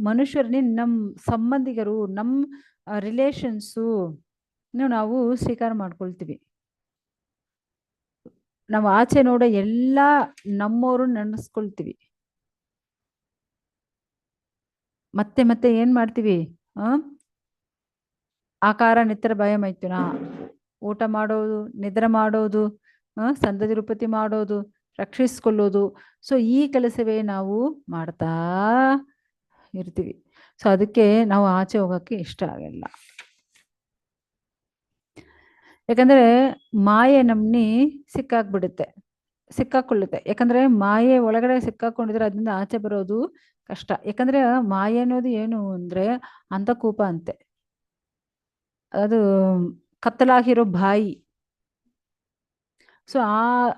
ಮನುಷ್ಯರನ್ನೇ ನಮ್ಮ ಸಂಬಂಧಿಕರು, ನಮ್ಮ ರಿಲೇಷನ್ಸು ನಾವು ಸ್ವೀಕಾರ ಮಾಡ್ಕೊಳ್ತೀವಿ. ನಾವು ಆಚೆ ನೋಡೋ ಎಲ್ಲ ನಮ್ಮವರು ನೆನೆಸ್ಕೊಳ್ತೀವಿ. ಮತ್ತೆ ಮತ್ತೆ ಏನ್ ಮಾಡ್ತೀವಿ, ಆಕಾರ ನಿತ್ರ ಭಯ ಮೈಥುನ, ಊಟ ಮಾಡೋದು, ನಿದ್ರೆ ಮಾಡೋದು, ಸಂತತಿ ರೂಪತಿ ಮಾಡೋದು, ರಕ್ಷಿಸ್ಕೊಳ್ಳೋದು. ಸೊ ಈ ಕೆಲಸವೇ ನಾವು ಮಾಡ್ತಾ ಇರ್ತೀವಿ. ಸೊ ಅದಕ್ಕೆ ನಾವು ಆಚೆ ಹೋಗಕ್ಕೆ ಇಷ್ಟ ಆಗಲ್ಲ. ಯಾಕಂದ್ರೆ ಮಾಯೆ ನಮ್ನಿ ಸಿಕ್ಕಾಕೊಳ್ಳುತ್ತೆ. ಯಾಕಂದ್ರೆ ಮಾಯೆ ಒಳಗಡೆ ಸಿಕ್ಕಾಕೊಂಡಿದ್ರೆ ಅದರಿಂದ ಆಚೆ ಬರೋದು ಕಷ್ಟ. ಯಾಕಂದ್ರೆ ಮಾಯೆ ಅನ್ನೋದು ಏನು ಅಂದ್ರೆ ಅಂತಕೂಪ ಅಂತೆ. ಅದು ಕತ್ತಲಾಗಿರೋ ಬಾಯಿ. ಸೊ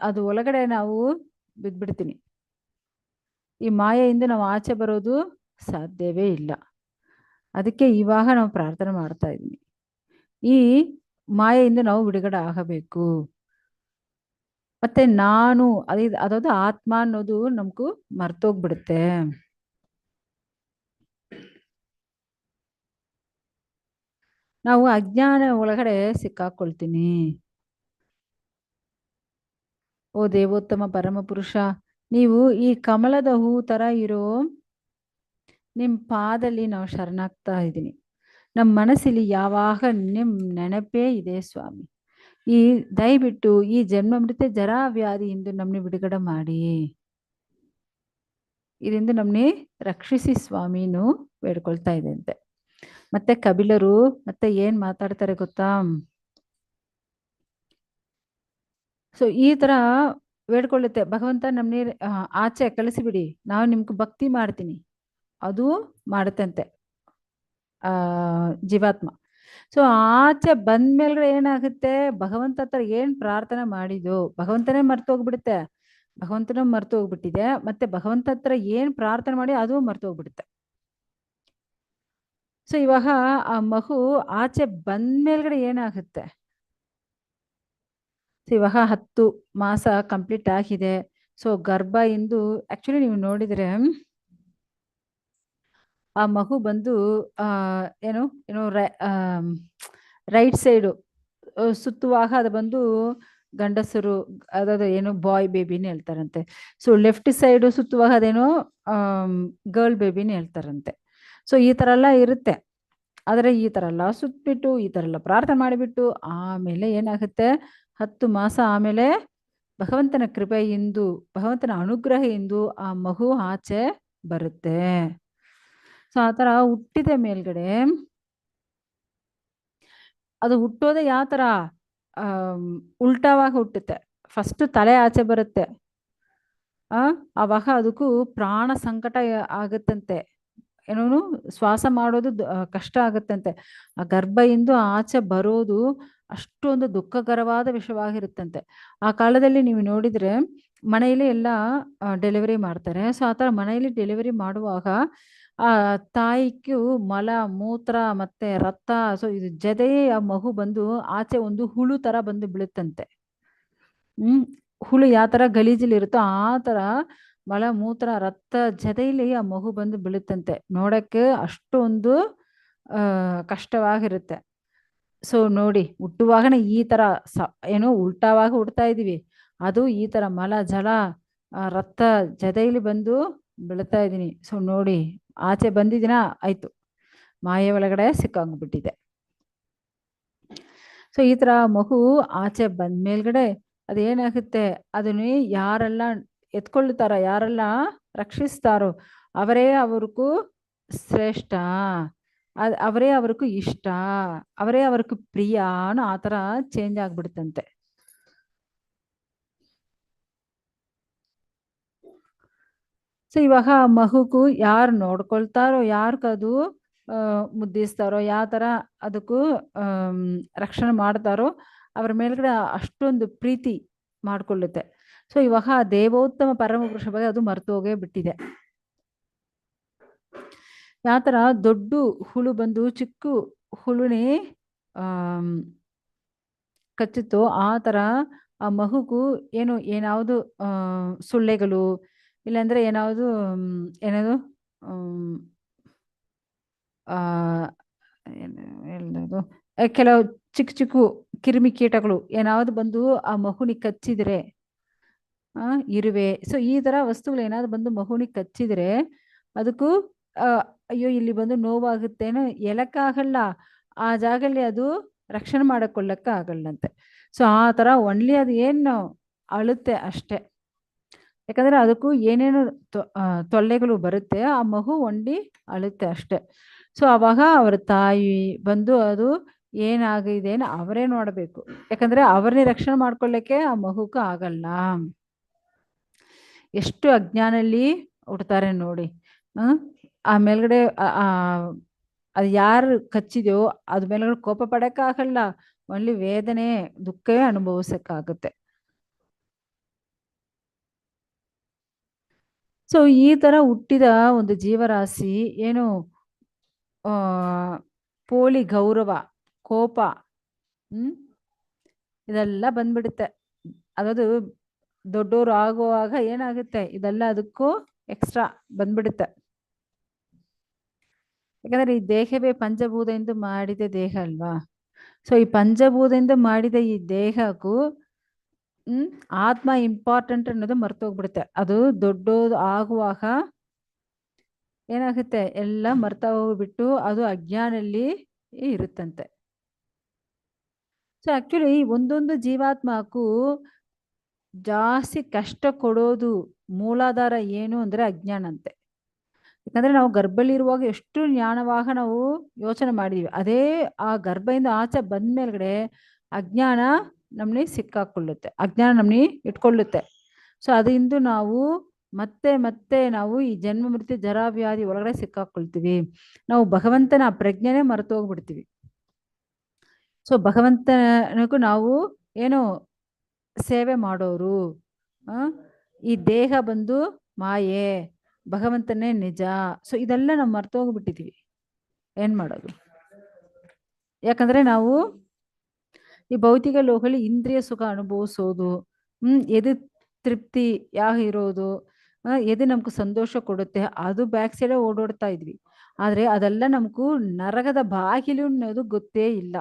ಅದು ಒಳಗಡೆ ನಾವು ಬಿದ್ಬಿಡ್ತೀನಿ. ಈ ಮಾಯೆಯಿಂದ ನಾವು ಆಚೆ ಬರೋದು ಸಾಧ್ಯವೇ ಇಲ್ಲ. ಅದಕ್ಕೆ ಇವಾಗ ನಾವು ಪ್ರಾರ್ಥನೆ ಮಾಡ್ತಾ ಇದ್ದೀನಿ, ಈ ಮಾಯೆಯಿಂದ ನಾವು ಬಿಡುಗಡೆ ಆಗಬೇಕು. ಮತ್ತೆ ನಾನು ಅದಾದ ಆತ್ಮ ಅನ್ನೋದು ನಮಗೂ ಮರ್ತೋಗ್ಬಿಡುತ್ತೆ. ನಾವು ಅಜ್ಞಾನ ಒಳಗಡೆ ಸಿಕ್ಕಾಕೊಳ್ತೀನಿ. ಓ ದೇವೋತ್ತಮ ಪರಮ ಪುರುಷ, ನೀವು ಈ ಕಮಲದ ಹೂ ತರ ಇರೋ ನಿಮ್ ಪಾದಲ್ಲಿ ನಾವು ಶರಣಾಗ್ತಾ ಇದ್ದೀನಿ. ನಮ್ಮ ಮನಸ್ಸಲ್ಲಿ ಯಾವಾಗ ನಿಮ್ ನೆನಪೇ ಇದೆ ಸ್ವಾಮಿ. ಈ ದಯವಿಟ್ಟು ಈ ಜನ್ಮ ಮೃತ್ಯು ಜರಾ ವ್ಯಾಧಿಯಿಂದ ನಮ್ನೆ ಬಿಡುಗಡೆ ಮಾಡಿ, ಇದರಿಂದ ನಮ್ನೆ ರಕ್ಷಿಸಿ ಸ್ವಾಮಿನು ಬೇಡ್ಕೊಳ್ತಾ ಇದೆ ಅಂತೆ. ಮತ್ತೆ ಕಪಿಲರು ಮತ್ತೆ ಏನ್ ಮಾತಾಡ್ತಾರೆ ಗೊತ್ತಾ? ಸೊ ಈ ತರ ಬೇಡ್ಕೊಳ್ಳುತ್ತೆ, ಭಗವಂತ ನಮ್ನೆ ಆಚೆ ಕಳಿಸಿಬಿಡಿ, ನಾವು ನಿಮ್ಗೆ ಭಕ್ತಿ ಮಾಡ್ತೀನಿ. ಅದು ಮಾಡುತ್ತಂತೆ ಜೀವಾತ್ಮ. ಸೊ ಆಚೆ ಬಂದ್ಮೇಲೆ ಏನಾಗುತ್ತೆ, ಭಗವಂತ ಹತ್ರ ಏನ್ ಪ್ರಾರ್ಥನೆ ಮಾಡಿದೋ ಭಗವಂತನೇ ಮರ್ತೋಗ್ಬಿಡುತ್ತೆ. ಭಗವಂತನ ಮರ್ತು ಹೋಗ್ಬಿಟ್ಟಿದೆ. ಮತ್ತೆ ಭಗವಂತ ಹತ್ರ ಏನ್ ಪ್ರಾರ್ಥನೆ ಮಾಡಿ ಅದು ಮರ್ತು ಹೋಗ್ಬಿಡುತ್ತೆ. ಸೊ ಇವಾಗ ಆ ಮಗು ಆಚೆ ಬಂದ್ಮೇಲ್ಗಡೆ ಏನಾಗುತ್ತೆ, ಸೊ ಇವಾಗ 10 ಮಾಸ ಕಂಪ್ಲೀಟ್ ಆಗಿದೆ. ಸೊ ಗರ್ಭ ಇಂದು ಆಕ್ಚುಲಿ ನೀವು ನೋಡಿದ್ರೆ ಆ ಮಗು ಬಂದು ಏನು ಏನು ರೈಟ್ ಸೈಡು ಸುತ್ತುವಾಗ ಅದು ಬಂದು ಗಂಡಸರು, ಅದಾದ ಏನು ಬಾಯ್ ಬೇಬಿನೇ ಹೇಳ್ತಾರಂತೆ. ಸೊ ಲೆಫ್ಟ್ ಸೈಡು ಸುತ್ತುವಾಗ ಅದೇನೋ ಗರ್ಲ್ ಬೇಬಿನೇ ಹೇಳ್ತಾರಂತೆ. ಸೊ ಈ ಥರ ಎಲ್ಲ ಇರುತ್ತೆ. ಆದರೆ ಈ ಥರ ಎಲ್ಲ ಸುತ್ತಬಿಟ್ಟು ಈ ಥರ ಎಲ್ಲ ಪ್ರಾರ್ಥನೆ ಮಾಡಿಬಿಟ್ಟು ಆಮೇಲೆ ಏನಾಗುತ್ತೆ, 10 ಮಾಸ ಆಮೇಲೆ ಭಗವಂತನ ಕೃಪೆಯಿಂದ, ಭಗವಂತನ ಅನುಗ್ರಹದಿಂದ ಆ ಮಗು ಆಚೆ ಬರುತ್ತೆ. ಸೊ ಆ ಥರ ಹುಟ್ಟಿದ ಮೇಲ್ಗಡೆ ಅದು ಹುಟ್ಟೋದೇ ಯಾವ ಥರ ಉಲ್ಟಾವಾಗಿ ಹುಟ್ಟುತ್ತೆ. ಫಸ್ಟ್ ತಲೆ ಆಚೆ ಬರುತ್ತೆ, ಆವಾಗ ಅದಕ್ಕೂ ಪ್ರಾಣ ಸಂಕಟ ಆಗುತ್ತಂತೆ. ಏನೋ ಶ್ವಾಸ ಮಾಡೋದು ಕಷ್ಟ ಆಗುತ್ತಂತೆ. ಆ ಗರ್ಭದಿಂದ ಆಚೆ ಬರೋದು ಅಷ್ಟೊಂದು ದುಃಖಕರವಾದ ವಿಷಯವಾಗಿರುತ್ತಂತೆ. ಆ ಕಾಲದಲ್ಲಿ ನೀವು ನೋಡಿದ್ರೆ ಮನೆಯಲ್ಲಿ ಎಲ್ಲ ಡೆಲಿವರಿ ಮಾಡ್ತಾರೆ. ಸೊ ಆ ಥರ ಮನೆಯಲ್ಲಿ ಡೆಲಿವರಿ ಮಾಡುವಾಗ ಆ ತಾಯಿಗೂ ಮಲ ಮೂತ್ರ ಮತ್ತೆ ರಕ್ತ, ಸೊ ಇದು ಜೊತೆಯೇ ಆ ಮಗು ಬಂದು ಆಚೆ ಒಂದು ಹುಳು ತರ ಬಂದು ಬೀಳುತ್ತಂತೆ. ಹುಳು ಯಾವ ತರ ಗಲೀಜಲ್ಲಿ ಇರುತ್ತೋ ಆ ತರ ಮಲ ಮೂತ್ರ ರಕ್ತ ಜೊತೆಯಲ್ಲಿ ಆ ಮಗು ಬಂದು ಬೀಳುತ್ತಂತೆ. ನೋಡಕ್ಕೆ ಅಷ್ಟೊಂದು ಕಷ್ಟವಾಗಿರುತ್ತೆ. ಸೊ ನೋಡಿ, ಹುಟ್ಟುವಾಗನೇ ಈ ತರ ಏನೋ ಉಲ್ಟಾವಾಗಿ ಹುಡ್ತಾ ಇದೀವಿ, ಅದು ಈ ತರ ಮಲ ಜಲ ರಕ್ತ ಜೊತೆಯಲ್ಲಿ ಬಂದು ಬೀಳ್ತಾ ಇದೀನಿ. ಸೊ ನೋಡಿ, ಆಚೆ ಬಂದಿದ್ದೀನ ಆಯ್ತು, ಮಾಯೆ ಒಳಗಡೆ ಸಿಕ್ಕಾಗ್ಬಿಟ್ಟಿದೆ. ಸೊ ಈ ತರ ಮಗು ಆಚೆ ಬಂದ ಮೇಲ್ಗಡೆ ಅದೇನಾಗುತ್ತೆ, ಅದನ್ನ ಯಾರೆಲ್ಲ ಎತ್ಕೊಳ್ತಾರೋ, ಯಾರೆಲ್ಲ ರಕ್ಷಿಸ್ತಾರೋ ಅವರೇ ಅವ್ರಿಗೂ ಶ್ರೇಷ್ಠ, ಅವರೇ ಅವ್ರಿಗೂ ಇಷ್ಟ, ಅವರೇ ಅವ್ರಿಗೂ ಪ್ರಿಯ ಅನ್ನೋ ಆ ಥರ ಚೇಂಜ್ ಆಗ್ಬಿಡುತ್ತಂತೆ. ಸೊ ಇವಾಗ ಮಗುಗೂ ಯಾರು ನೋಡ್ಕೊಳ್ತಾರೋ, ಯಾರಿಗದು ಮುದ್ದಿಸ್ತಾರೋ, ಯಾವ ಥರ ಅದಕ್ಕೂ ರಕ್ಷಣೆ ಮಾಡ್ತಾರೋ ಅವ್ರ ಮೇಲ್ಗಡೆ ಅಷ್ಟೊಂದು ಪ್ರೀತಿ ಮಾಡಿಕೊಳ್ಳುತ್ತೆ. ಸೊ ಇವಾಗ ದೇವೋತ್ತಮ ಪರಮ ಪುರುಷ ಬಗ್ಗೆ ಅದು ಮರ್ತೋಗೇ ಬಿಟ್ಟಿದೆ. ಯಾವ ಥರ ದೊಡ್ಡ ಹುಳು ಬಂದು ಚಿಕ್ಕ ಹುಳುನೇ ಕಚ್ಚಿತ್ತು, ಆ ಥರ ಆ ಮಗುಗೂ ಏನಾವುದು ಸೊಳ್ಳೆಗಳು ಇಲ್ಲಾಂದ್ರೆ ಏನಾವುದು ಏನದು ಎಲ್ಲದು ಕೆಲವು ಚಿಕ್ಕ ಚಿಕ್ಕ ಕ್ರಿಮಿಕೀಟಗಳು ಏನಾದ್ರು ಬಂದು ಆ ಮಗುನಿಗೆ ಕಚ್ಚಿದ್ರೆ, ಇರುವೆ, ಸೊ ಈ ತರ ವಸ್ತುಗಳು ಏನಾದ್ರು ಬಂದು ಮಗುನಿಗೆ ಕಚ್ಚಿದ್ರೆ ಅದಕ್ಕೂ ಅಯ್ಯೋ ಇಲ್ಲಿ ಬಂದು ನೋವಾಗುತ್ತೇನೋ ಎಲಕ್ಕಾಗಲ್ಲ, ಆ ಜಾಗದಲ್ಲಿ ಅದು ರಕ್ಷಣೆ ಮಾಡಕೊಳ್ಳಕ್ಕ ಆಗಲ್ಲಂತೆ. ಸೊ ಆ ತರ ಒನ್ಲಿ ಅದು ಏನು ಅಳುತ್ತೆ ಅಷ್ಟೇ. ಯಾಕಂದ್ರೆ ಅದಕ್ಕೂ ಏನೇನು ತೊಲ್ಲೆಗಳು ಬರುತ್ತೆ, ಆ ಮಗು ಒಂಡಿ ಅಳುತ್ತೆ ಅಷ್ಟೆ. ಸೊ ಅವಾಗ ಅವರ ತಾಯಿ ಬಂದು ಅದು ಏನಾಗಿದೆ ಅವರೇ ನೋಡಬೇಕು. ಯಾಕಂದ್ರೆ ಅವ್ರನ್ನೇ ರಕ್ಷಣೆ ಮಾಡ್ಕೊಳ್ಳಿಕ್ಕೆ ಆ ಮಗುಗೂ ಆಗಲ್ಲ. ಎಷ್ಟು ಅಜ್ಞಾನಲ್ಲಿ ಹುಡ್ತಾರೆ ನೋಡಿ. ಆ ಮೇಲ್ಗಡೆ ಅದು ಯಾರು ಕಚ್ಚಿದೆಯೋ ಅದ್ ಮೇಲ್ಗಡೆ ಕೋಪ ಪಡಕ್ಕಾಗಲ್ಲ. ಒನ್ಲಿ ವೇದನೆ ದುಃಖವೇ ಅನುಭವಿಸಕ್ಕಾಗುತ್ತೆ. ಸೊ ಈ ತರ ಹುಟ್ಟಿದ ಒಂದು ಜೀವರಾಶಿ ಏನು ಪೋಲಿ ಗೌರವ, ಕೋಪ, ಇದೆಲ್ಲ ಬಂದ್ಬಿಡುತ್ತೆ. ಅದದು ದೊಡ್ಡೋರು ಆಗುವಾಗ ಏನಾಗುತ್ತೆ ಇದೆಲ್ಲ ಅದಕ್ಕೂ ಎಕ್ಸ್ಟ್ರಾ ಬಂದ್ಬಿಡುತ್ತೆ. ಯಾಕಂದ್ರೆ ಈ ದೇಹವೇ ಪಂಚಭೂತದಿಂದ ಮಾಡಿದ ದೇಹ ಅಲ್ವಾ. ಸೊ ಈ ಪಂಚಭೂತದಿಂದ ಮಾಡಿದ ಈ ದೇಹಕ್ಕೂ ಆತ್ಮ ಇಂಪಾರ್ಟೆಂಟ್ ಅನ್ನೋದು ಮರ್ತೋಗ್ಬಿಡುತ್ತೆ. ಅದು ದೊಡ್ಡದು ಆಗುವಾಗ ಏನಾಗುತ್ತೆ ಎಲ್ಲ ಮರ್ತಾ ಹೋಗ್ಬಿಟ್ಟು ಅದು ಅಜ್ಞಾನಲ್ಲಿ ಇರುತ್ತಂತೆ. ಸೊ ಆಕ್ಚುಲಿ ಒಂದೊಂದು ಜೀವಾತ್ಮಕ್ಕೂ ಜಾಸ್ತಿ ಕಷ್ಟ ಕೊಡೋದು ಮೂಲಾಧಾರ ಏನು ಅಂದ್ರೆ ಅಜ್ಞಾನ ಅಂತೆ. ಯಾಕಂದ್ರೆ ನಾವು ಗರ್ಭದಲ್ಲಿರುವಾಗ ಎಷ್ಟು ಜ್ಞಾನವಾಗ ನಾವು ಯೋಚನೆ ಮಾಡಿದೀವಿ. ಅದೇ ಆ ಗರ್ಭದಿಂದ ಆಚೆ ಬಂದ್ಮೇಲ್ಗಡೆ ಅಜ್ಞಾನ ನಮ್ನಿ ಸಿಕ್ಕಾಕೊಳ್ಳುತ್ತೆ, ಅಜ್ಞಾನ ನಮ್ನಿ ಇಟ್ಕೊಳ್ಳುತ್ತೆ. ಸೊ ಅದರಿಂದ ನಾವು ಮತ್ತೆ ನಾವು ಈ ಜನ್ಮ ಮೃತ್ಯು ಜರಾವ್ಯಾಧಿ ಒಳಗಡೆ ಸಿಕ್ಕಾಕೊಳ್ತೀವಿ. ನಾವು ಭಗವಂತನ ಪ್ರಜ್ಞೆನೇ ಮರೆತು ಹೋಗ್ಬಿಡ್ತೀವಿ. ಸೊ ಭಗವಂತನಿಗೂ ನಾವು ಏನು ಸೇವೆ ಮಾಡೋರು, ಈ ದೇಹ ಬಂದು ಮಾಯೆ, ಭಗವಂತನೇ ನಿಜ. ಸೊ ಇದೆಲ್ಲ ನಾವು ಮರ್ತೋಗ್ಬಿಟ್ಟಿದೀವಿ. ಏನ್ ಮಾಡೋದು? ಯಾಕಂದ್ರೆ ನಾವು ಈ ಭೌತಿಕ ಲೋಕದಲ್ಲಿ ಇಂದ್ರಿಯ ಸುಖ ಅನುಭವಿಸೋದು, ಎದು ತೃಪ್ತಿ ಇರೋದು, ಎದು ನಮ್ಗೆ ಸಂತೋಷ ಕೊಡುತ್ತೆ ಅದು ಬ್ಯಾಕ್ ಸೈಡೇ ಓಡಾಡ್ತಾ ಇದ್ವಿ. ಆದ್ರೆ ಅದೆಲ್ಲ ನಮಗೂ ನರಕದ ಬಾಗಿಲು ಅನ್ನೋದು ಗೊತ್ತೇ ಇಲ್ಲ.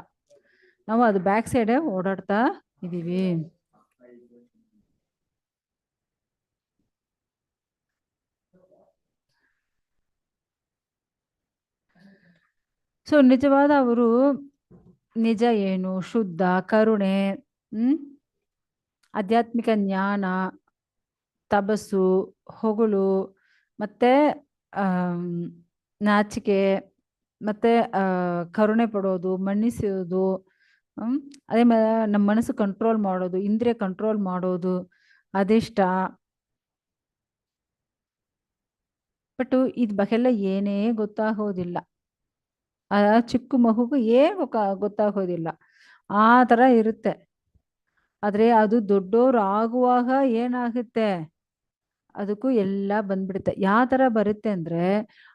ನಾವು ಅದು ಬ್ಯಾಕ್ ಸೈಡೇ ಓಡಾಡ್ತಾ ಇದೀವಿ. ಸೊ ನಿಜವಾದ ಅವರು ನಿಜ ಏನು, ಶುದ್ಧ ಕರುಣೆ, ಆಧ್ಯಾತ್ಮಿಕ ಜ್ಞಾನ, ತಪಸ್ಸು, ಹೊಗಳು, ಮತ್ತೆ ನಾಚಿಕೆ, ಮತ್ತೆ ಕರುಣೆ ಪಡೋದು, ಮನ್ನಿಸೋದು, ಅದೇ ನಮ್ಮ ಮನಸ್ಸು ಕಂಟ್ರೋಲ್ ಮಾಡೋದು, ಇಂದ್ರಿಯ ಕಂಟ್ರೋಲ್ ಮಾಡೋದು, ಅದೆಷ್ಟ. ಬಟ್ ಇದ್ ಬಗೆಲ್ಲ ಏನೇ ಗೊತ್ತಾಗೋದಿಲ್ಲ. ಆ ಚಿಕ್ಕ ಮಗುಗೂ ಏನ್ ಗೊತ್ತಾಗೋದಿಲ್ಲ. ಆ ತರ ಇರುತ್ತೆ. ಆದ್ರೆ ಅದು ದೊಡ್ಡೋರು ಆಗುವಾಗ ಏನಾಗುತ್ತೆ ಅದಕ್ಕೂ ಎಲ್ಲ ಬಂದ್ಬಿಡುತ್ತೆ. ಯಾವ ತರ ಬರುತ್ತೆ ಅಂದ್ರೆ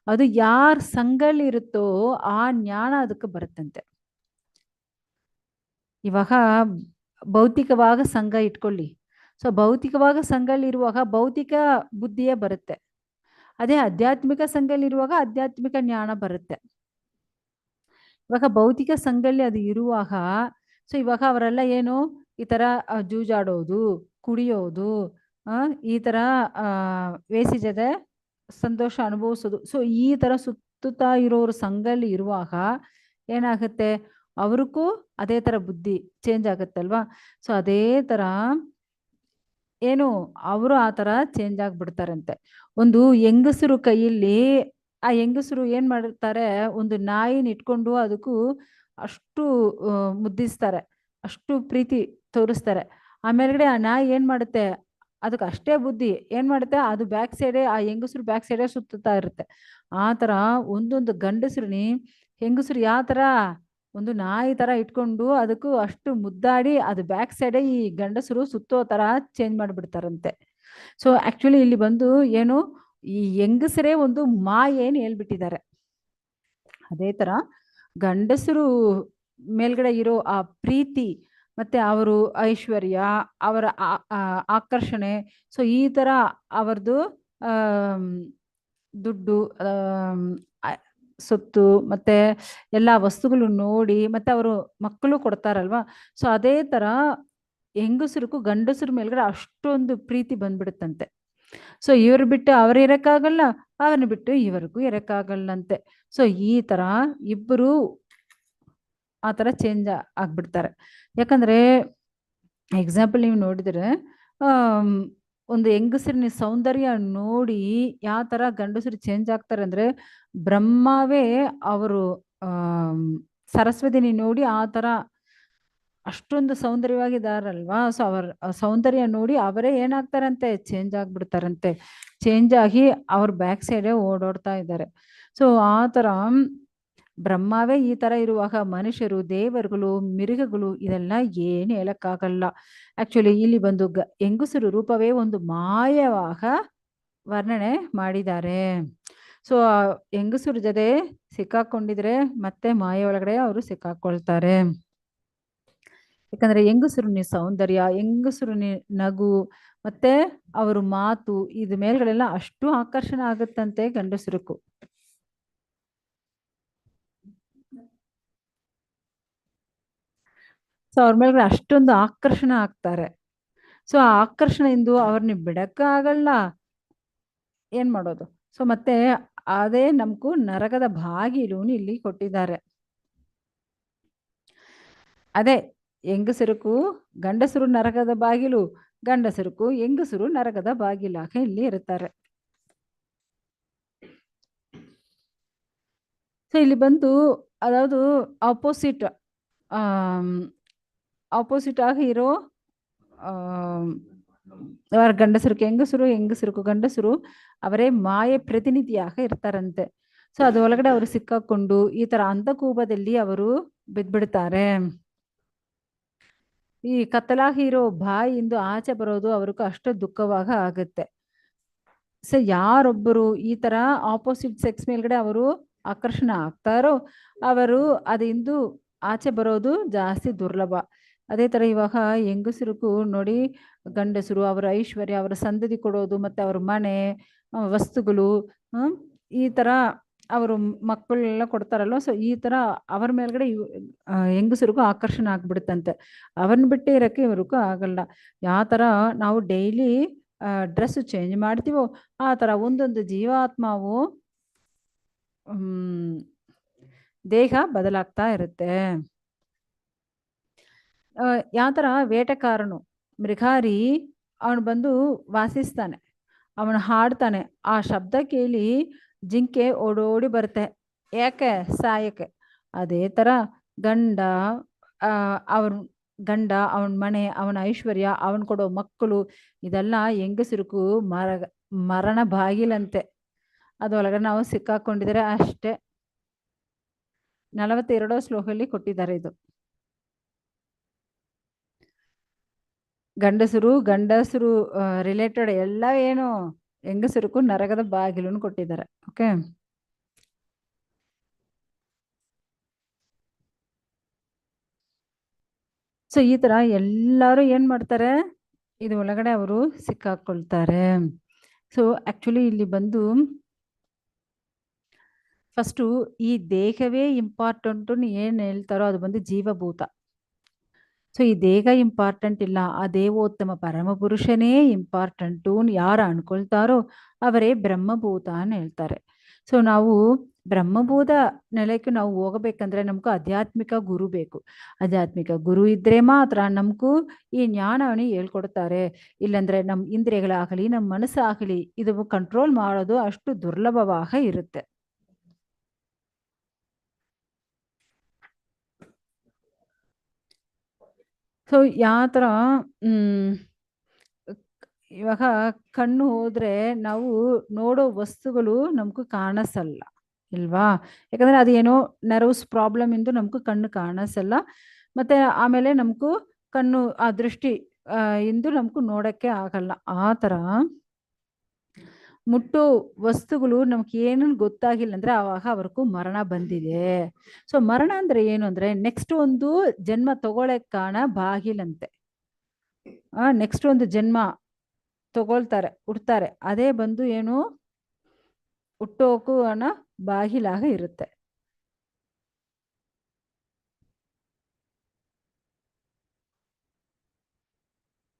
ಅದು ಯಾರ ಸಂಘಲ್ಲಿ ಇರುತ್ತೋ ಆ ಜ್ಞಾನ ಅದಕ್ಕೆ ಬರುತ್ತಂತೆ. ಇವಾಗ ಭೌತಿಕವಾಗ ಸಂಘ ಇಟ್ಕೊಳ್ಳಿ. ಸೊ ಭೌತಿಕವಾಗ ಸಂಘಲ್ಲಿ ಇರುವಾಗ ಭೌತಿಕ ಬುದ್ಧಿಯೇ ಬರುತ್ತೆ. ಅದೇ ಆಧ್ಯಾತ್ಮಿಕ ಸಂಘಲ್ಲಿ ಇರುವಾಗ ಆಧ್ಯಾತ್ಮಿಕ ಜ್ಞಾನ ಬರುತ್ತೆ. ಇವಾಗ ಭೌತಿಕ ಸಂಘಲ್ಲಿ ಅದು ಇರುವಾಗ ಸೊ ಇವಾಗ ಅವರೆಲ್ಲ ಏನು ಈ ತರ ಜೂಜಾಡೋದು, ಕುಡಿಯೋದು, ಈ ತರ ವೇಸಿ ಜೊತೆ ಸಂತೋಷ ಅನುಭವಿಸೋದು. ಸೊ ಈ ತರ ಸುತ್ತುತ್ತಾ ಇರೋರು ಸಂಘಲ್ಲಿ ಇರುವಾಗ ಏನಾಗುತ್ತೆ ಅವ್ರಿಗೂ ಅದೇ ತರ ಬುದ್ಧಿ ಚೇಂಜ್ ಆಗುತ್ತಲ್ವಾ. ಸೊ ಅದೇ ತರ ಏನು ಅವರು ಆ ತರ ಚೇಂಜ್ ಆಗ್ಬಿಡ್ತಾರಂತೆ. ಒಂದು ಹೆಂಗಸರು ಕೈಯಲ್ಲಿ ಆ ಹೆಂಗಸರು ಏನ್ ಮಾಡಿರ್ತಾರೆ, ಒಂದು ನಾಯಿನ ಇಟ್ಕೊಂಡು ಅದಕ್ಕೂ ಅಷ್ಟು ಮುದ್ದಿಸ್ತಾರೆ, ಅಷ್ಟು ಪ್ರೀತಿ ತೋರಿಸ್ತಾರೆ. ಆಮೇಲೆ ಆ ನಾಯಿ ಏನ್ ಮಾಡುತ್ತೆ ಅದಕ್ಕೆ ಅಷ್ಟೇ ಬುದ್ಧಿ ಏನ್ ಮಾಡುತ್ತೆ, ಅದು ಬ್ಯಾಕ್ ಸೈಡೇ ಆ ಹೆಂಗಸರು ಬ್ಯಾಕ್ ಸೈಡೇ ಸುತ್ತುತ್ತಾ ಇರುತ್ತೆ. ಆ ತರ ಒಂದೊಂದು ಗಂಡಸರುನಿ ಹೆಂಗಸರು ಯಾವ ತರ ಒಂದು ನಾಯಿ ತರ ಇಟ್ಕೊಂಡು ಅದಕ್ಕೂ ಅಷ್ಟು ಮುದ್ದಾಡಿ ಅದು ಬ್ಯಾಕ್ ಸೈಡೇ ಈ ಗಂಡಸರು ಸುತ್ತೋ ತರ ಚೇಂಜ್ ಮಾಡಿಬಿಡ್ತಾರಂತೆ. ಸೊ ಆಕ್ಚುಲಿ ಇಲ್ಲಿ ಬಂದು ಏನು ಈ ಹೆಂಗಸರೇ ಒಂದು ಮಾಯೇನು ಹೇಳ್ಬಿಟ್ಟಿದ್ದಾರೆ. ಅದೇ ತರ ಗಂಡಸರು ಮೇಲ್ಗಡೆ ಇರೋ ಆ ಪ್ರೀತಿ ಮತ್ತೆ ಅವರು ಐಶ್ವರ್ಯ, ಅವರ ಆಕರ್ಷಣೆ, ಸೊ ಈ ತರ ಅವರದು ದುಡ್ಡು, ಸೊತ್ತು ಮತ್ತೆ ಎಲ್ಲ ವಸ್ತುಗಳು ನೋಡಿ ಮತ್ತೆ ಅವರು ಮಕ್ಕಳು ಕೊಡ್ತಾರಲ್ವಾ. ಸೊ ಅದೇ ತರ ಹೆಂಗಸರಿಗೂ ಗಂಡಸರ ಮೇಲ್ಗಡೆ ಅಷ್ಟೊಂದು ಪ್ರೀತಿ ಬಂದ್ಬಿಡುತ್ತಂತೆ. ಸೊ ಇವ್ರು ಬಿಟ್ಟು ಅವ್ರು ಇರಕ್ಕಾಗಲ್ಲ, ಅವ್ರನ್ನ ಬಿಟ್ಟು ಇವರಿಗೂ ಇರಕ್ಕಾಗಲ್ಲಂತೆ. ಸೊ ಈ ತರ ಇಬ್ಬರು ಆ ತರ ಚೇಂಜ್ ಆಗ್ಬಿಡ್ತಾರೆ. ಯಾಕಂದ್ರೆ ಎಕ್ಸಾಂಪಲ್ ನೀವು ನೋಡಿದ್ರೆ ಒಂದು ಹೆಂಗಸರಿನ ಸೌಂದರ್ಯ ನೋಡಿ ಯಾವ ತರ ಗಂಡಸರು ಚೇಂಜ್ ಆಗ್ತಾರೆ ಅಂದ್ರೆ ಬ್ರಹ್ಮವೇ ಅವರು ಸರಸ್ವತಿನಿ ನೋಡಿ ಆ ಥರ ಅಷ್ಟೊಂದು ಸೌಂದರ್ಯವಾಗಿದ್ದಾರಲ್ವಾ. ಸೊ ಅವರ ಸೌಂದರ್ಯ ನೋಡಿ ಅವರೇ ಏನಾಗ್ತಾರಂತೆ, ಚೇಂಜ್ ಆಗ್ಬಿಡ್ತಾರಂತೆ. ಚೇಂಜ್ ಆಗಿ ಅವ್ರ ಬ್ಯಾಕ್ ಸೈಡೇ ಓಡೋಡ್ತಾ ಇದ್ದಾರೆ. ಸೊ ಆ ಥರ ಬ್ರಹ್ಮವೇ ಈ ಥರ ಇರುವಾಗ ಮನುಷ್ಯರು, ದೇವರುಗಳು, ಮಿರುಗಗಳು ಇದೆಲ್ಲ ಏನು ಹೇಳಕ್ಕಾಗಲ್ಲ. ಆಕ್ಚುಲಿ ಇಲ್ಲಿ ಬಂದು ಹೆಂಗಸರು ರೂಪವೇ ಒಂದು ಮಾಯವಾಗ ವರ್ಣನೆ ಮಾಡಿದ್ದಾರೆ. ಸೊ ಹೆಂಗಸರ ಜೊತೆ ಸಿಕ್ಕಾಕೊಂಡಿದ್ರೆ ಮತ್ತೆ ಮಾಯ ಒಳಗಡೆ ಅವರು ಸಿಕ್ಕಾಕೊಳ್ತಾರೆ. ಯಾಕಂದ್ರೆ ಹೆಂಗಸರು ಸೌಂದರ್ಯ, ಹೆಂಗಸರು ನಗು, ಮತ್ತೆ ಅವರು ಮಾತು, ಇದ್ ಮೇಲ್ಗಡೆಲ್ಲ ಅಷ್ಟು ಆಕರ್ಷಣೆ ಆಗುತ್ತಂತೆ ಗಂಡಸರಕ್ಕೂ. ಸೊ ಅವ್ರ ಮೇಲ್ಗಡೆ ಅಷ್ಟೊಂದು ಆಕರ್ಷಣೆ ಆಗ್ತಾರೆ. ಸೊ ಆ ಆಕರ್ಷಣೆಯಿಂದ ಅವ್ರನ್ನ ಬಿಡಕ್ಕ ಆಗಲ್ಲ, ಏನ್ ಮಾಡೋದು. ಸೊ ಮತ್ತೆ ಅದೇ ನಮ್ಗೂ ನರಕದ ಬಾಗಿಲು ಇಲ್ಲಿ ಕೊಟ್ಟಿದ್ದಾರೆ. ಅದೇ ಹೆಂಗಸರಕ್ಕೂ ಗಂಡಸರು ನರಕದ ಬಾಗಿಲು, ಗಂಡಸರಕ್ಕೂ ಹೆಂಗಸರು ನರಕದ ಬಾಗಿಲಾಗ ಇಲ್ಲಿ ಇರ್ತಾರೆ. ಸೊ ಇಲ್ಲಿ ಬಂದು ಅದಾವುದು ಆಪೋಸಿಟ್ ಆಗಿ ಇರೋ ಗಂಡಸರಿಗೆ ಹೆಂಗಸರು, ಹೆಂಗಸರಿಗೂ ಗಂಡಸರು ಅವರೇ ಮಾಯೆ ಪ್ರತಿನಿಧಿಯಾಗ ಇರ್ತಾರಂತೆ. ಸೊ ಅದು ಒಳಗಡೆ ಅವರು ಸಿಕ್ಕಾಕೊಂಡು ಈ ತರ ಅಂಧಕೂಪದಲ್ಲಿ ಅವರು ಬಿದ್ಬಿಡ್ತಾರೆ. ಈ ಕತ್ತಲಾಗಿ ಇರೋ ಬಾಯಿಂದ ಆಚೆ ಬರೋದು ಅವ್ರಿಗೂ ಅಷ್ಟು ದುಃಖವಾಗ ಆಗುತ್ತೆ. ಸೊ ಯಾರೊಬ್ಬರು ಈ ತರ ಆಪೋಸಿಟ್ ಸೆಕ್ಸ್ ಮೇಲ್ಗಡೆ ಅವರು ಆಕರ್ಷಣೆ ಆಗ್ತಾರೋ ಅವರು ಅದಿಂದು ಆಚೆ ಬರೋದು ಜಾಸ್ತಿ ದುರ್ಲಭ. ಅದೇ ತರ ಇವಾಗ ಹೆಂಗಸರಿಗೂ ನೋಡಿ, ಗಂಡಸರು ಅವರ ಐಶ್ವರ್ಯ, ಅವರ ಸಂತತಿ ಕೊಡೋದು, ಮತ್ತೆ ಅವ್ರ ಮನೆ ವಸ್ತುಗಳು, ಈ ತರ ಅವರು ಮಕ್ಕಳೆಲ್ಲ ಕೊಡ್ತಾರಲ್ವ. ಸೊ ಈ ತರ ಅವ್ರ ಮೇಲ್ಗಡೆ ಹೆಂಗಸರಿಗೂ ಆಕರ್ಷಣೆ ಆಗ್ಬಿಡುತ್ತಂತೆ. ಅವನ್ನ ಬಿಟ್ಟು ಇರಕ್ಕೆ ಇವ್ರಿಗೂ ಆಗಲ್ಲ. ಯಾವ ತರ ನಾವು ಡೈಲಿ ಡ್ರೆಸ್ ಚೇಂಜ್ ಮಾಡ್ತೀವೋ ಆ ತರ ಒಂದೊಂದು ಜೀವಾತ್ಮವು ದೇಹ ಬದಲಾಗ್ತಾ ಇರುತ್ತೆ. ಯಾವ ತರ ವೇಟೆಕಾರನು ಮೃಗಾರಿ ಅವನು ಬಂದು ವಾಸಿಸ್ತಾನೆ, ಅವನು ಹಾಡ್ತಾನೆ, ಆ ಶಬ್ದ ಕೇಳಿ ಜಿಂಕೆ ಓಡೋಡಿ ಬರುತ್ತೆ, ಯಾಕೆ ಸಾಯಕ್ಕೆ. ಅದೇ ತರ ಗಂಡ ಅವನ ಮನೆ, ಅವನ ಐಶ್ವರ್ಯ, ಅವನ್ ಕೊಡೋ ಮಕ್ಕಳು, ಇದೆಲ್ಲ ಹೆಂಗಸರಿಗೂ ಮರಣ ಬಾಗಿಲಂತೆ. ಅದೊಳಗಡೆ ನಾವು ಸಿಕ್ಕಾಕೊಂಡಿದ್ರೆ ಅಷ್ಟೇ. 42 ಶ್ಲೋಕದಲ್ಲಿ ಕೊಟ್ಟಿದ್ದಾರೆ ಇದು. ಗಂಡಸರು ರಿಲೇಟೆಡ್ ಎಲ್ಲ ಏನು ಹೆಂಗಸರಿಗೂ ನರಕದ ಬಾಗಿಲನ್ನು ಕೊಟ್ಟಿದ್ದಾರೆ. ಓಕೆ, ಸೊ ಈ ತರ ಎಲ್ಲರೂ ಏನ್ ಮಾಡ್ತಾರೆ, ಇದು ಒಳಗಡೆ ಅವರು ಸಿಕ್ಕಾಕೊಳ್ತಾರೆ. ಸೊ ಆಕ್ಚುಲಿ ಇಲ್ಲಿ ಬಂದು ಫಸ್ಟು ಈ ದೇಹವೇ ಇಂಪಾರ್ಟೆಂಟು ಏನ್ ಹೇಳ್ತಾರೋ ಅದು ಬಂದು ಜೀವಭೂತ. ಸೊ ಈ ದೇಹ ಇಂಪಾರ್ಟೆಂಟ್ ಇಲ್ಲ, ಆ ದೇವೋತ್ತಮ ಪರಮ ಪುರುಷನೇ ಇಂಪಾರ್ಟೆಂಟು ಯಾರು ಅನ್ಕೊಳ್ತಾರೋ ಅವರೇ ಬ್ರಹ್ಮಭೂತ ಅಂತ ಹೇಳ್ತಾರೆ. ಸೊ ನಾವು ಬ್ರಹ್ಮಭೂತ ನೆಲಕ್ಕೆ ನಾವು ಹೋಗಬೇಕಂದ್ರೆ ನಮಗೂ ಆಧ್ಯಾತ್ಮಿಕ ಗುರು ಬೇಕು. ಆಧ್ಯಾತ್ಮಿಕ ಗುರು ಇದ್ರೆ ಮಾತ್ರ ನಮಗೂ ಈ ಜ್ಞಾನವನ್ನು ಹೇಳ್ಕೊಡ್ತಾರೆ. ಇಲ್ಲಾಂದ್ರೆ ನಮ್ಮ ಇಂದ್ರಿಯಗಳಾಗಲಿ ನಮ್ಮ ಮನಸ್ಸಾಗಲಿ ಇದು ಕಂಟ್ರೋಲ್ ಮಾಡೋದು ಅಷ್ಟು ದುರ್ಲಭವಾಗ ಇರುತ್ತೆ. ಸೊ ಯಾವ ಥರ ಇವಾಗ ಕಣ್ಣು ಹೋದ್ರೆ ನಾವು ನೋಡೋ ವಸ್ತುಗಳು ನಮಗೂ ಕಾಣಿಸಲ್ಲ ಇಲ್ವಾ. ಯಾಕಂದ್ರೆ ಅದೇನೋ ನರ್ವ್ಸ್ ಪ್ರಾಬ್ಲಮ್ ಇಂದು ನಮಗೂ ಕಣ್ಣು ಕಾಣಿಸಲ್ಲ. ಮತ್ತೆ ಆಮೇಲೆ ನಮಗೂ ಕಣ್ಣು ಆ ದೃಷ್ಟಿ ಇಂದು ನಮಗೂ ನೋಡಕ್ಕೆ ಆಗಲ್ಲ. ಆ ಥರ ಮುಟ್ಟೋ ವಸ್ತುಗಳು ನಮ್ಗೆ ಏನನ್ನು ಗೊತ್ತಾಗಿಲ್ಲ ಅಂದ್ರೆ ಆವಾಗ ಅವ್ರಿಗೂ ಮರಣ ಬಂದಿದೆ. ಸೊ ಮರಣ ಅಂದ್ರೆ ಏನು ಅಂದ್ರೆ ನೆಕ್ಸ್ಟ್ ಒಂದು ಜನ್ಮ ತಗೊಳಕ್ ಕಾರಣ ಬಾಗಿಲಂತೆ. ನೆಕ್ಸ್ಟ್ ಒಂದು ಜನ್ಮ ತಗೊಳ್ತಾರೆ, ಹುಡ್ತಾರೆ, ಅದೇ ಬಂದು ಏನು ಹುಟ್ಟೋಕು ಅನ್ನೋ ಬಾಗಿಲಾಗ ಇರುತ್ತೆ.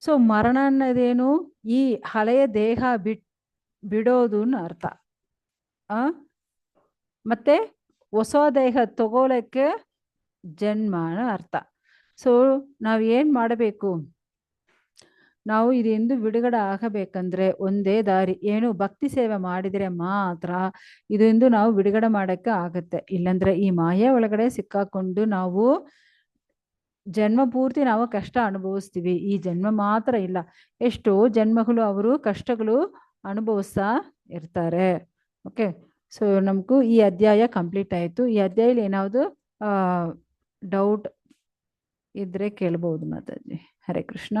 ಸೊ ಮರಣ ಅನ್ನೋದೇನು ಈ ಹಳೆಯ ದೇಹ ಬಿಡೋದು ಅರ್ಥ. ಮತ್ತೆ ಹೊಸ ದೇಹ ತಗೊಳಕ್ಕೆ ಜನ್ಮ ಅರ್ಥ. ಸೊ ನಾವ್ ಏನ್ ಮಾಡಬೇಕು, ನಾವು ಇದರಿಂದ ಬಿಡುಗಡೆ ಆಗಬೇಕಂದ್ರೆ ಒಂದೇ ದಾರಿ ಏನು, ಭಕ್ತಿ ಸೇವೆ ಮಾಡಿದರೆ ಮಾತ್ರ ಇದರಿಂದ ನಾವು ಬಿಡುಗಡೆ ಮಾಡಕ್ಕೆ ಆಗತ್ತೆ. ಇಲ್ಲಂದ್ರೆ ಈ ಮಾಯೆ ಒಳಗಡೆ ಸಿಕ್ಕಾಕೊಂಡು ನಾವು ಜನ್ಮ ಪೂರ್ತಿ ನಾವು ಕಷ್ಟ ಅನುಭವಿಸ್ತೀವಿ. ಈ ಜನ್ಮ ಮಾತ್ರ ಇಲ್ಲ, ಎಷ್ಟೋ ಜನ್ಮಗಳು ಅವರು ಕಷ್ಟಗಳು ಅನುಭವಿಸ್ತಾ ಇರ್ತಾರೆ. ಓಕೆ, ಸೊ ನಮಗೂ ಈ ಅಧ್ಯಾಯ ಕಂಪ್ಲೀಟ್ ಆಯಿತು. ಈ ಅಧ್ಯಾಯದಲ್ಲಿ ಏನಾವುದು ಡೌಟ್ ಇದ್ರೆ ಕೇಳ್ಬೋದು ಮಾತಾಜಿ. ಹರೇ ಕೃಷ್ಣ.